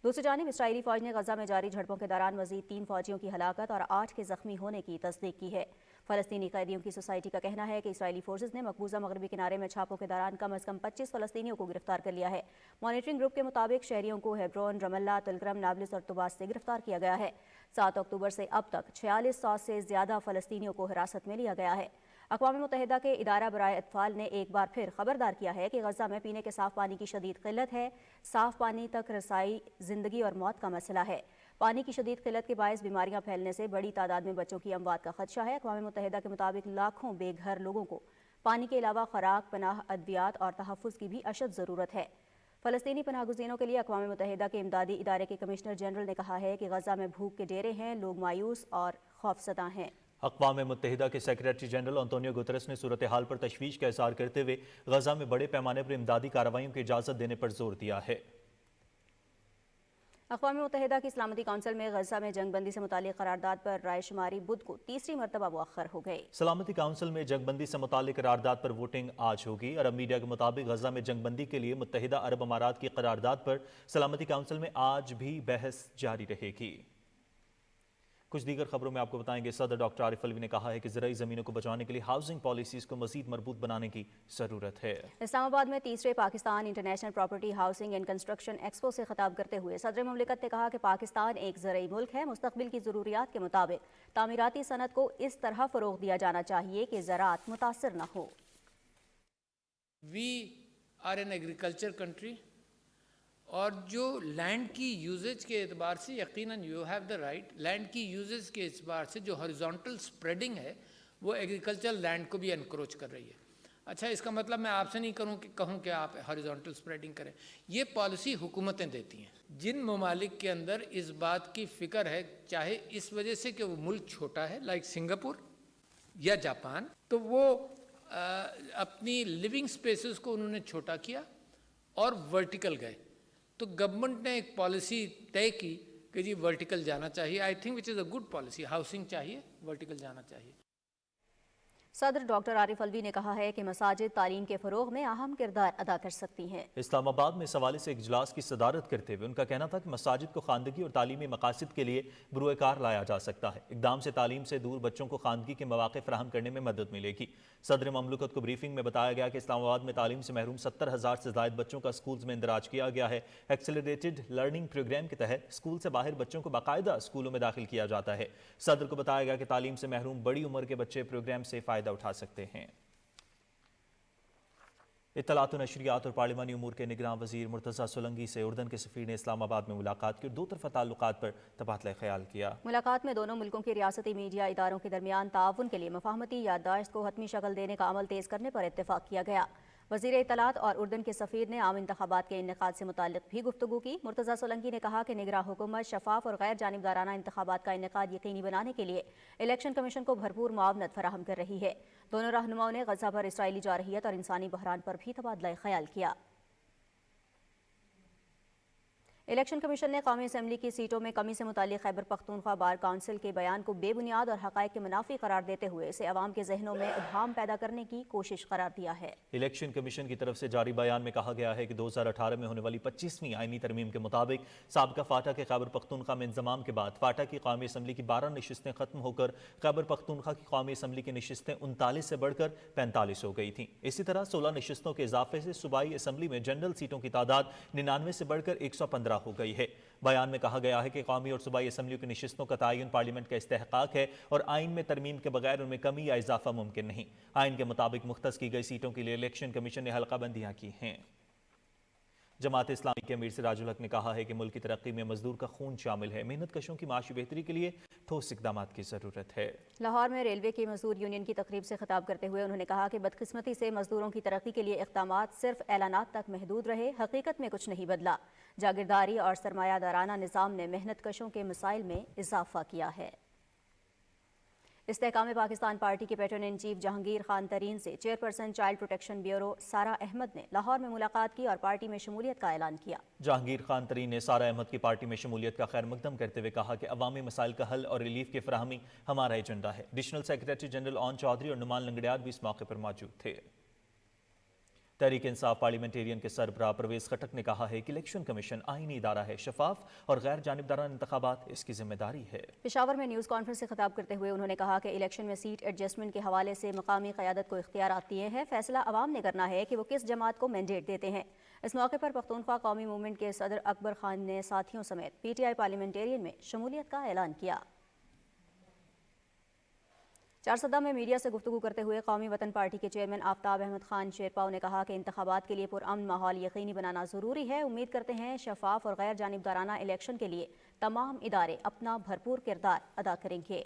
دوسری جانب اسرائیلی فوج نے غزہ میں جاری جھڑپوں کے دوران مزید 3 فوجیوں کی ہلاکت اور 8 کے زخمی ہونے کی تصدیق کی ہے۔ فلسطینی قیدیوں کی سوسائٹی کا کہنا ہے کہ اسرائیلی فورسز نے مقبوضہ مغربی کنارے میں چھاپوں کے دوران کم از کم 25 فلسطینیوں کو گرفتار کر لیا ہے۔ مانیٹرنگ گروپ کے مطابق شہریوں کو ہیبرون، رم اللہ، تلگرم، نابلس اور طباس سے گرفتار کیا گیا ہے۔ 7 اکتوبر سے اب تک 4600 سے زیادہ فلسطینیوں کو حراست میں لیا گیا ہے۔ اقوام متحدہ کے ادارہ برائے اطفال نے ایک بار پھر خبردار کیا ہے کہ غزہ میں پینے کے صاف پانی کی شدید قلت ہے۔ صاف پانی تک رسائی زندگی اور موت کا مسئلہ ہے۔ پانی کی شدید قلت کے باعث بیماریاں پھیلنے سے بڑی تعداد میں بچوں کی اموات کا خدشہ ہے۔ اقوام متحدہ کے مطابق لاکھوں بے گھر لوگوں کو پانی کے علاوہ خوراک، پناہ، ادویات اور تحفظ کی بھی اشد ضرورت ہے۔ فلسطینی پناہ گزینوں کے لیے اقوام متحدہ کے امدادی ادارے کے کمشنر جنرل نے کہا ہے کہ غزہ میں بھوک کے ڈیرے ہیں، لوگ مایوس اور خوفزدہ ہیں۔ اقوام متحدہ کے سیکریٹری جنرل انطونیو گوتریس نے صورتحال پر تشویش کا اظہار کرتے ہوئے غزہ میں بڑے پیمانے پر امدادی کارروائیوں کی اجازت دینے پر زور دیا ہے۔ اقوام متحدہ کی سلامتی کونسل میں غزہ میں جنگ بندی سے متعلق قرارداد پر رائے شماری بدھ کو تیسری مرتبہ مؤخر ہو گئی۔ سلامتی کونسل میں جنگ بندی سے متعلق قرارداد پر ووٹنگ آج ہوگی۔ عرب میڈیا کے مطابق غزہ میں جنگ بندی کے لیے متحدہ عرب امارات کی قرارداد پر سلامتی کونسل میں آج بھی بحث جاری رہے گی۔ کچھ دیگر خبروں میں آپ کو بتائیں گے، صدر ڈاکٹر عارف علوی نے کہا ہے کہ زرعی زمینوں کو بچانے کے لیے ہاؤسنگ پالیسیز کو مزید مربوط بنانے کی ضرورت ہے۔ اسلام آباد میں تیسرے Pakistan international property housing and construction expo سے خطاب کرتے ہوئے صدر مملکت نے کہا کہ پاکستان ایک زرعی ملک ہے۔ مستقبل کی ضروریات کے مطابق تعمیراتی صنعت کو اس طرح فروغ دیا جانا چاہیے کہ زراعت متاثر نہ ہو۔ We are an agriculture country, और जो लैंड की यूजेज के एतबार से यकीनन you have the right, land की यूजेज के एतबार से जो हॉरिजॉन्टल स्प्रेडिंग है वो एग्रीकल्चर लैंड को भी एनक्रोच कर रही है। अच्छा, इसका मतलब मैं आपसे नहीं कहूँ कि आप हॉरिजॉन्टल स्प्रेडिंग करें, ये पॉलिसी हुकूमतें देती हैं। जिन ममालिक के अंदर इस बात की फ़िक्र है, चाहे इस वजह से कि वो मुल्क छोटा है लाइक सिंगापुर या जापान, तो वो अपनी लिविंग स्पेसेस को उन्होंने छोटा किया और वर्टिकल गए। तो गवर्नमेंट ने एक पॉलिसी तय की कि जी वर्टिकल जाना चाहिए, I think which is a good policy, housing चाहिए, वर्टिकल जाना चाहिए। सदर डॉक्टर आरिफ अलवी ने कहा है कि मसाजिद तालीम के फ़रोग़ में अहम किरदार अदा कर सकती हैं। इस्लामाबाद में इस हवाले से एक इजलास की सदारत करते हुए उनका कहना था कि मसाजिद को खानदगी और तालीमी मकासद के लिए बुरुएकार लाया जा सकता है। इक़दाम से तालीम से दूर बच्चों को खानदगी के मौक़े फराहम करने में मदद मिलेगी। सदर ममलकत को ब्रीफिंग में बताया गया कि इस्लामाबाद में तालीम से महरूम 70,000 से ज़ायद बच्चों का स्कूल्स में इंदराज किया गया है। एक्सेलरेटेड लर्निंग प्रोग्राम के तहत स्कूल से बाहर बच्चों को बाकायदा स्कूलों में दाखिल किया जाता है। सदर को बताया गया कि तालीम से महरूम बड़ी उम्र के बच्चे प्रोग्राम से फ़ायदा उठा सकते हैं। इत्तलात व नशरियात और पार्लिमानी उमूर के निगरान वज़ीर मुर्तज़ा सोलंकी से उर्दन के सफ़ीर ने इस्लामाबाद में मुलाकात की और दो तरफ़ा ताल्लुकात पर तबादला ख्याल किया। मुलाकात में दोनों मुल्कों के रियासती मीडिया इदारों के दरमियान ताउन के लिए मफाहमती याददाश्त को हतमी शक्ल देने का अमल तेज़ करने पर इत्तेफाक किया गया। वज़ीर इत्तलात और उर्दन के सफ़ीर ने आम इंतखाबात के इनेकाद से मुताल्लिक़ भी गुफ्तगू की। मुर्तज़ा सोलंकी ने कहा कि निगरान हुकूमत शफाफ और गैर जानिबदाराना इंतखाबात का इनेकाद यकीनी बनाने के लिए इलेक्शन कमीशन को भरपूर मुआवनत फराहम कर रही है। दोनों रहनुमाओं ने गज़ा पर इसराइली जारहियत और इंसानी बहरान पर भी तबादला ख्याल किया। इलेक्शन कमीशन ने कौमी असम्बली की सीटों में कमी से मुताल्लिक़ खैबर पख्तूनख्वा बार काउंसिल के बयान को बेबुनियाद और हक़ाइक़ के मुनाफी करार देते हुए इसे अवाम के जहनों में इब्हाम पैदा करने की कोशिश करार दिया है। इलेक्शन कमीशन की तरफ से जारी बयान में कहा गया है कि 2018 में होने वाली 25वीं आईनी तरमीम के मुताबिक साबिका फाटा के खैबर पख्तूनख्वा में इंजमाम के बाद फाटा की कौमी असम्बली की 12 नशिस्तें खत्म होकर खैबर पख्तूनख्वा की कौमी असम्बली की नशिस्तें 39 से बढ़कर 45 हो गई थीं। इसी तरह 16 नशिस्तों के इजाफे से सूबाई असम्बली में जनरल सीटों की तादाद 99 से बढ़कर 115 हो गई है। बयान में कहा गया है कि कौमी और सूबाई असम्बलियों की नशिस्तों का तयन पार्लियामेंट का इस्तेहकाक है और आइन में तरमीम के बगैर उनमें कमी या इजाफा मुमकिन नहीं। आइन के मुताबिक मुख्तस की गई सीटों के लिए इलेक्शन कमीशन ने हल्का बंदियां की हैं। जमात इस्लामी के अमीर सिराजुल हक ने कहा है कि मुल्क की तरक्की में मजदूर का खून शामिल है। मेहनत कशों की माशी बेहतरी के लिए ठोस इकदाम की ज़रूरत है। लाहौर में रेलवे की मजदूर यूनियन की तकरीब से खिताब करते हुए उन्होंने कहा कि बदकिस्मती से मजदूरों की तरक्की के लिए इक़दामात सिर्फ ऐलानात तक महदूद रहे, हकीकत में कुछ नहीं बदला। जागीरदारी और सरमायादाराना निज़ाम ने मेहनत कशों के मसाइल में इजाफा किया है। इस्तेहकाम पाकिस्तान पार्टी के pattern in chief Jahangir Khan Tareen से चेयरपर्सन चाइल्ड प्रोटेक्शन ब्यूरो सारा अहमद ने लाहौर में मुलाकात की और पार्टी में शमूलियत का ऐलान किया। जहांगीर खान तरीन ने सारा अहमद की पार्टी में शमूलियत का खैर मकदम करते हुए कहा कि अवामी मसाइल का हल और रिलीफ की फराहमी हमारा एजेंडा है। Additional secretary general Aun Chaudhry और नुमान लंगड़ियार भी इस मौके पर मौजूद थे। तहरीक इंसाफ पार्लियामेंटेरियन के सरबराह परवेज खटक ने कहा है कि इलेक्शन कमीशन आईनी इदारा है, शफाफ और गैर जानिबदाराना इंतखाबात इसकी जिम्मेदारी है। पेशावर में न्यूज़ कॉन्फ्रेंस से खिताब करते हुए उन्होंने कहा कि इलेक्शन में सीट एडजस्टमेंट के हवाले से मकामी क़यादत को इख्तियारात दिए हैं, फैसला अवाम ने करना है कि वो किस जमात को मैंडेट देते हैं। इस मौके पर पख्तूनख्वा कौमी मूवमेंट के सदर अकबर खान ने साथियों समेत PTI पार्लियामेंटेरियन में शमूलियत का ऐलान किया। चारसदा में मीडिया से गुफ्तगू करते हुए कौमी वतन पार्टी के चेयरमैन आफ्ताब अहमद खान शेरपाव ने कहा कि इंतखाबात के लिए पुरअमन माहौल यकीनी बनाना ज़रूरी है। उम्मीद करते हैं शफाफ और गैर जानिबदाराना इलेक्शन के लिए तमाम इदारे अपना भरपूर किरदार अदा करेंगे।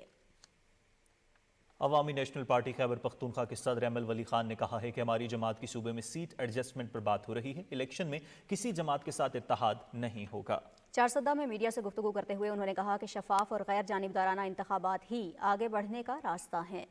अवामी नेशनल पार्टी खैबर पख्तूनख्वा के सदर एमएल वली खान ने कहा है कि हमारी जमात की सूबे में सीट एडजस्टमेंट पर बात हो रही है, इलेक्शन में किसी जमात के साथ इत्तेहाद नहीं होगा। चारसदा में मीडिया से गुफ्तगू करते हुए उन्होंने कहा कि शफाफ और गैर जानिबदाराना इंतखाबात ही आगे बढ़ने का रास्ता है।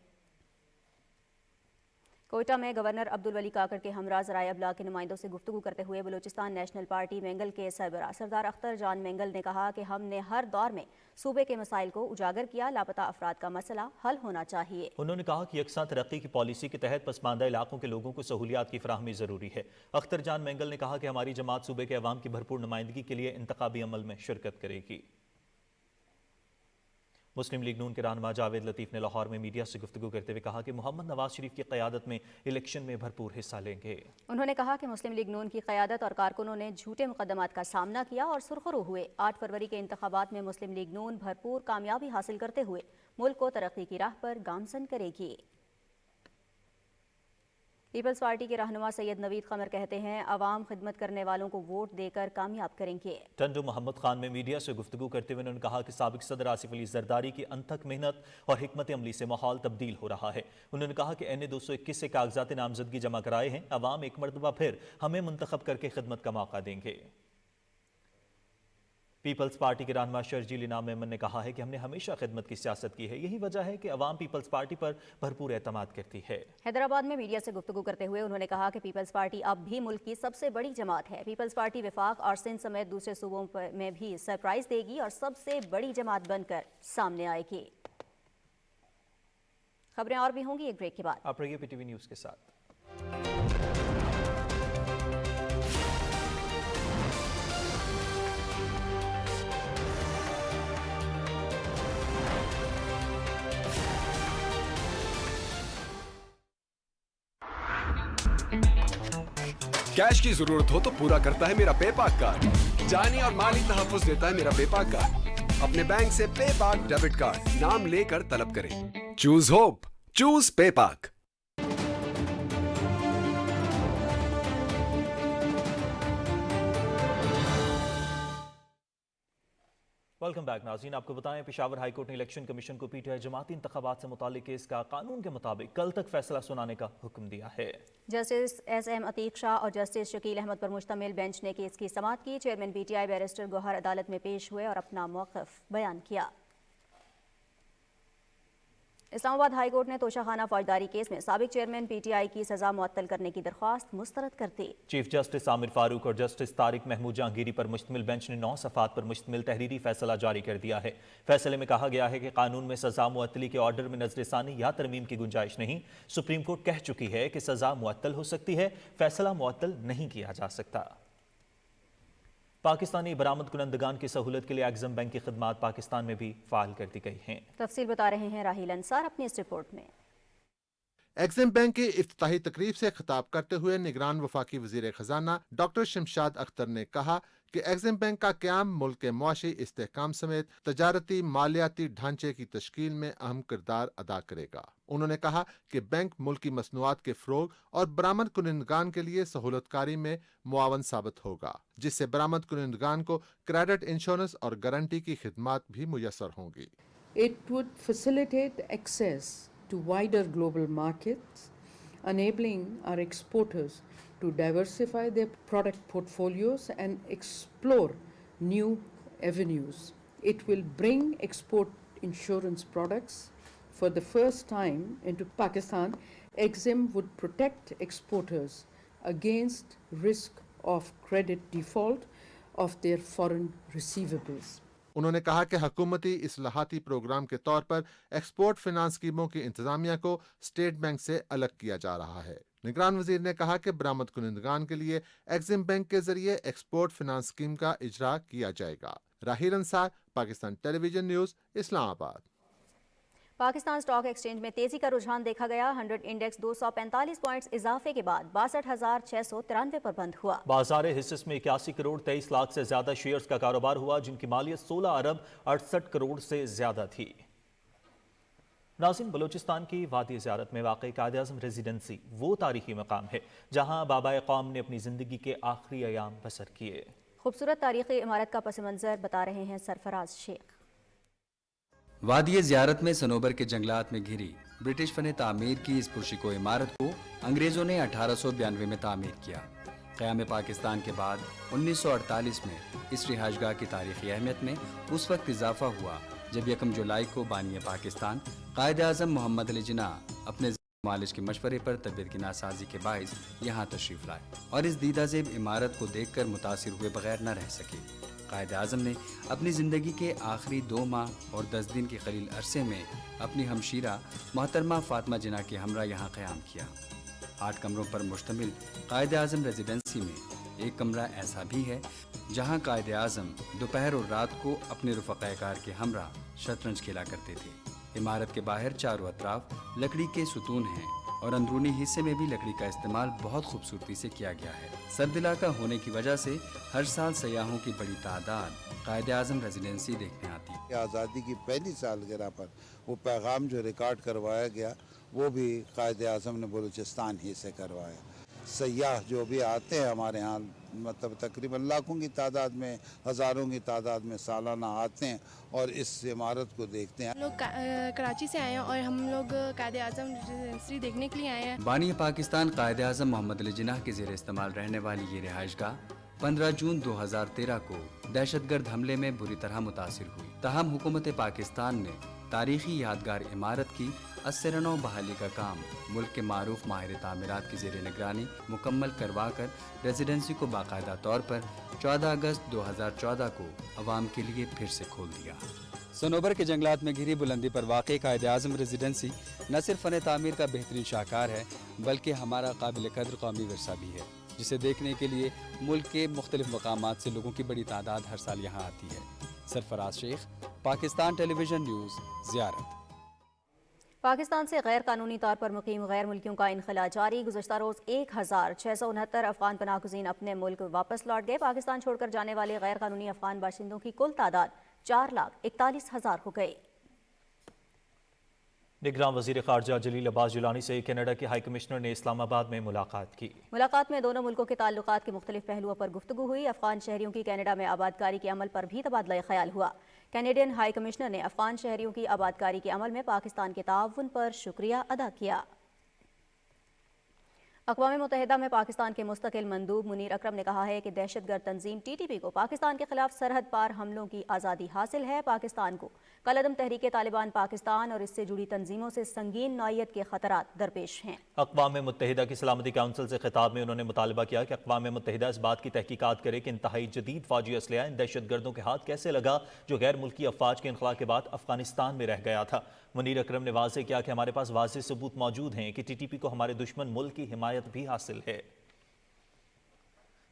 कोयटा में गवर्नर अब्दुल वली काकड़ के हमरा ज़राए अबलाग के नुमाइंदों से गुफ्तगू करते हुए बलूचिस्तान नेशनल पार्टी मेंगल के सरबराह सरदार अख्तर जान मेंगल ने कहा कि हमने हर दौर में सूबे के मसाइल को उजागर किया, लापता अफराद का मसला हल होना चाहिए। उन्होंने कहा कि यकसा तरक्की की पॉलिसी के तहत पसमानदा इलाकों के लोगों को सहूलियात की फराहमी ज़रूरी है। अख्तर जान मेंगल ने कहा कि हमारी जमात सूबे के अवाम की भरपूर नुमाइंदगी के लिए इंतखाबी अमल में शिरकत करेगी। मुस्लिम लीग नून के रहनुमा जावेद लतीफ़ ने लाहौर में मीडिया से गुफ्तगू करते हुए कहा कि मोहम्मद नवाज शरीफ की क़यादत में इलेक्शन में भरपूर हिस्सा लेंगे। उन्होंने कहा कि मुस्लिम लीग नून की क़यादत और कारकुनों ने झूठे मुकदमात का सामना किया और सुरखरू हुए। 8 फरवरी के इंतखाबात में मुस्लिम लीग नून भरपूर कामयाबी हासिल करते हुए मुल्क को तरक्की की राह पर गामजन करेगी। پیپلز پارٹی کے رہنما سید نوید قمر کہتے ہیں عوام خدمت کرنے والوں کو ووٹ دے کر کامیاب کریں گے۔ ٹنڈو محمد خان میں میڈیا سے گفتگو کرتے ہوئے انہوں نے کہا کہ سابق صدر آصف علی زرداری کی انتھک محنت اور حکمت عملی سے ماحول تبدیل ہو رہا ہے۔ انہوں نے کہا کہ این 221 سے کاغذات نامزدگی جمع کرائے ہیں، عوام ایک مرتبہ پھر ہمیں منتخب کر کے خدمت کا موقع دیں گے۔ پیپلز پارٹی کے رہنما شرجیل انعام میمن نے کہا ہے کہ ہم نے ہمیشہ خدمت کی سیاست کی ہے، یہی وجہ ہے کہ عوام پیپلز پارٹی پر بھرپور اعتماد کرتی ہے۔ حیدرآباد میں میڈیا سے گفتگو کرتے ہوئے انہوں نے کہا کہ پیپلز پارٹی اب بھی ملک کی سب سے بڑی جماعت ہے۔ پیپلز پارٹی وفاق اور سندھ سمیت دوسرے صوبوں میں بھی سرپرائز دے گی اور سب سے بڑی جماعت بن کر سامنے آئے گی۔ خبریں اور بھی ہوں گی ایک بریک کے بعد۔ آپ رہیے پی ٹی وی نیوز کے ساتھ۔ کیش کی ضرورت ہو تو پورا کرتا ہے میرا پے پاک کارڈ، جانی اور مالی تحفظ دیتا ہے میرا پے پاک کارڈ۔ اپنے بینک سے پے پاک ڈیبٹ کارڈ نام لے کر طلب کریں۔ چوز ہوپ، چوز پے پاک۔ ویلکم بیک ناظرین، آپ کو بتائیں پشاور ہائی کورٹ نے الیکشن کمیشن کو پی ٹی آئی جماعتی انتخابات سے متعلق کیس کا قانون کے مطابق کل تک فیصلہ سنانے کا حکم دیا ہے۔ جسٹس ایس ایم عتیق شاہ اور جسٹس شکیل احمد پر مشتمل بینچ نے کیس کی سماعت کی۔ Chairman P T I barrister Gohar عدالت میں پیش ہوئے اور اپنا موقف بیان کیا۔ اسلام آباد ہائی کورٹ نے توشہ خانہ فوجداری کیس میں سابق چیئرمین پی ٹی آئی کی سزا معطل کرنے کی درخواست مسترد کر دی۔ چیف جسٹس عامر فاروق اور جسٹس طارق محمود جہانگیری پر مشتمل بینچ نے 9 صفحات پر مشتمل تحریری فیصلہ جاری کر دیا ہے۔ فیصلے میں کہا گیا ہے کہ قانون میں سزا معطلی کے آرڈر میں نظر ثانی یا ترمیم کی گنجائش نہیں۔ سپریم کورٹ کہہ چکی ہے کہ سزا معطل ہو سکتی ہے، فیصلہ معطل نہیں کیا جا سکتا۔ پاکستانی برآمد کنندگان کی سہولت کے لیے ایگزم بینک کی خدمات پاکستان میں بھی فعال کر دی گئی ہیں۔ تفصیل بتا رہے ہیں راہیل انصار اپنی اس رپورٹ میں۔ ایگزم بینک کی افتتاحی تقریب سے خطاب کرتے ہوئے نگران وفاقی وزیر خزانہ ڈاکٹر شمشاد اختر نے کہا کہ ایگزم بینک کا قیام ملک کے معاشی استحکام سمیت تجارتی مالیاتی ڈھانچے کی تشکیل میں اہم کردار ادا کرے گا۔ انہوں نے کہا کہ بینک ملکی مصنوعات کے فروغ اور برآمد کنندگان کے لیے سہولت کاری میں معاون ثابت ہوگا، جس سے برآمد کنندگان کو کریڈٹ انشورنس اور گارنٹی کی خدمات بھی میسر ہوں گی۔ It would facilitate access to wider global markets, enabling our exporters to diversify their product portfolios and explore new avenues. It will bring export insurance products for the first time into Pakistan. EXIM would protect exporters against risk of credit default of their foreign receivables. انہوں نے کہا کہ حکومتی اصلاحاتی programme کے طور پر export finance اسکیموں کی انتظامیہ کو اسٹیٹ بینک سے الگ کیا جا رہا ہے۔ نگران وزیر نے کہا کہ برآمد کنندگان کے لیے ایگزم بینک کے ذریعے ایکسپورٹ فنانس اسکیم کا اجرا کیا جائے گا۔ راہیل انصار، پاکستان ٹیلی ویژن نیوز، اسلام آباد۔ پاکستان اسٹاک ایکسچینج میں تیزی کا رجحان دیکھا گیا۔ 100 انڈیکس 245 پوائنٹس اضافے کے بعد 62,693 پر بند ہوا۔ بازار حصص میں 81 کروڑ 23 لاکھ سے زیادہ شیئرز کا کاروبار ہوا، جن کی مالیت 16 ارب 68 کروڑ سے زیادہ تھی۔ ناظرین، بلوچستان کی وادی زیارت میں واقع قائد اعظم ریزیڈنسی وہ تاریخی مقام ہے جہاں بابائے قوم نے اپنی زندگی کے آخری ایام بسر کیے۔ خوبصورت تاریخی عمارت کا پس منظر بتا رہے ہیں سرفراز شیخ۔ وادی زیارت میں صنوبر کے جنگلات میں گھری برٹش فن تعمیر کی اس پرشکو عمارت کو انگریزوں نے 1892 میں تعمیر کیا۔ قیام پاکستان کے بعد 1948 میں اس رہائش گاہ کی تاریخی اہمیت میں اس وقت اضافہ ہوا جب 1 جولائی کو بانی پاکستان قائد اعظم محمد علی جناح اپنے معالج کے مشورے پر طبیعت کی ناسازی کے باعث یہاں تشریف لائے اور اس دیدہ زیب عمارت کو دیکھ کر متاثر ہوئے بغیر نہ رہ سکے۔ قائد اعظم نے اپنی زندگی کے آخری 2 ماہ اور 10 دن کے قلیل عرصے میں اپنی ہمشیرہ محترمہ فاطمہ جناح کے ہمراہ یہاں قیام کیا۔ 8 کمروں پر مشتمل قائد اعظم ریزیڈنسی میں ایک کمرہ ایسا بھی ہے جہاں قائد اعظم دوپہر اور رات کو اپنے رفقائے کار کے ہمراہ شطرنج کھیلا کرتے تھے۔ عمارت کے باہر چاروں اطراف لکڑی کے ستون ہیں اور اندرونی حصے میں بھی لکڑی کا استعمال بہت خوبصورتی سے کیا گیا ہے۔ سرد علاقہ ہونے کی وجہ سے ہر سال سیاحوں کی بڑی تعداد قائد اعظم ریزیڈنسی دیکھنے آتی ہے۔ آزادی کی پہلی سالگرہ پر وہ پیغام جو ریکارڈ کروایا گیا वो भी कायद आज़म ने बलूचिस्तान ही से करवाया। सयाह जो भी आते हैं हमारे यहाँ, मतलब तकरीबन लाखों की तादाद में, हज़ारों की तादाद में सालाना आते हैं और इस इमारत को देखते हैं। हम लोग कराची से आए हैं और हम लोग कायद आज़म रेजिडेंसी देखने के लिए आए हैं। बानी पाकिस्तान कायद आज़म मोहम्मद अली जिन्नाह के ज़ेर इस्तेमाल रहने वाली ये रिहाइशगाह 15 जून 2013 को दहशतगर्द हमले में बुरी तरह मुतासिर हुई। ताहम हुकूमत पाकिस्तान ने तारीखी यादगार इमारत की 80 बहाली का काम मुल्क के मारूफ माहिर तामीरात की ज़ेर निगरानी मुकम्मल करवा कर रेजिडेंसी को बाकायदा तौर पर 14 अगस्त 2014 को अवाम के लिए फिर से खोल दिया। सनोबर के जंगलात में घिरी बुलंदी पर वाक़ई कायद आज़म रेजिडेंसी न सिर्फ फ़न तामीर का बेहतरीन शाहकार है, बल्कि हमारा काबिल कद्र कौमी विरसा भी है, जिसे देखने के लिए मुल्क के मुख्तलिफ मकामात से लोगों की बड़ी तादाद हर साल यहाँ आती है। सरफराज शेख, पाकिस्तान टेलीविज़न न्यूज़, ज़ियारत। पाकिस्तान से गैर कानूनी तौर पर मुकीम गैर मुल्कियों का इनखला जारी। गुज़श्ता रोज़ 1669 अफगान पनाहगज़ीन अपने मुल्क वापस लौट गए। पाकिस्तान छोड़कर जाने वाले गैर कानूनी अफगान बाशिंदों की कुल तादाद 4,41,000 हो गई। निगरान वज़ीर ख़ारजा जलील अब्बास जिलानी से कनाडा के हाई कमिश्नर ने इस्लामाबाद में मुलाकात की। मुलाकात में दोनों मुल्कों के ताल्लुकात के मुख्तलिफ पहलुओं पर गुफ्तगू हुई। अफगान शहरियों की कनाडा में आबादकारी के अमल पर भी तबादला ख्याल हुआ। कैनेडियन हाई कमिश्नर ने अफगान शहरियों की आबादकारी के अमल में पाकिस्तान के ताउन पर शुक्रिया अदा किया। अक़वाम मुत्तहिदा में पाकिस्तान के मुस्तकिल मंदूब मुनीर अकरम ने कहा है कि दहशतगर्द तंजीम TTP को पाकिस्तान के खिलाफ सरहद पार हमलों की आज़ादी हासिल है। पाकिस्तान को कलअदम तहरीक तालिबान पाकिस्तान और इससे जुड़ी तंजीमों से संगीन नौइयत के खतरात दरपेश हैं। अक़वाम मुत्तहिदा की सलामती काउंसिल से खिताब में उन्होंने मुतालबा किया कि अक़वाम मुत्तहिदा इस बात की तहकीकात करे कि इंतहाई जदीद फौजी असलहा इन दहशतगर्दों के हाथ कैसे लगा जो गैर मुल्की अफवाज के इनखला के बाद अफगानिस्तान में रह गया था। मुनीर अकरम ने वाज़ेह किया कि हमारे पास वाज़ेह सबूत मौजूद हैं कि TTP को हमारे दुश्मन मुल्क की हिमायत भी हासिल है।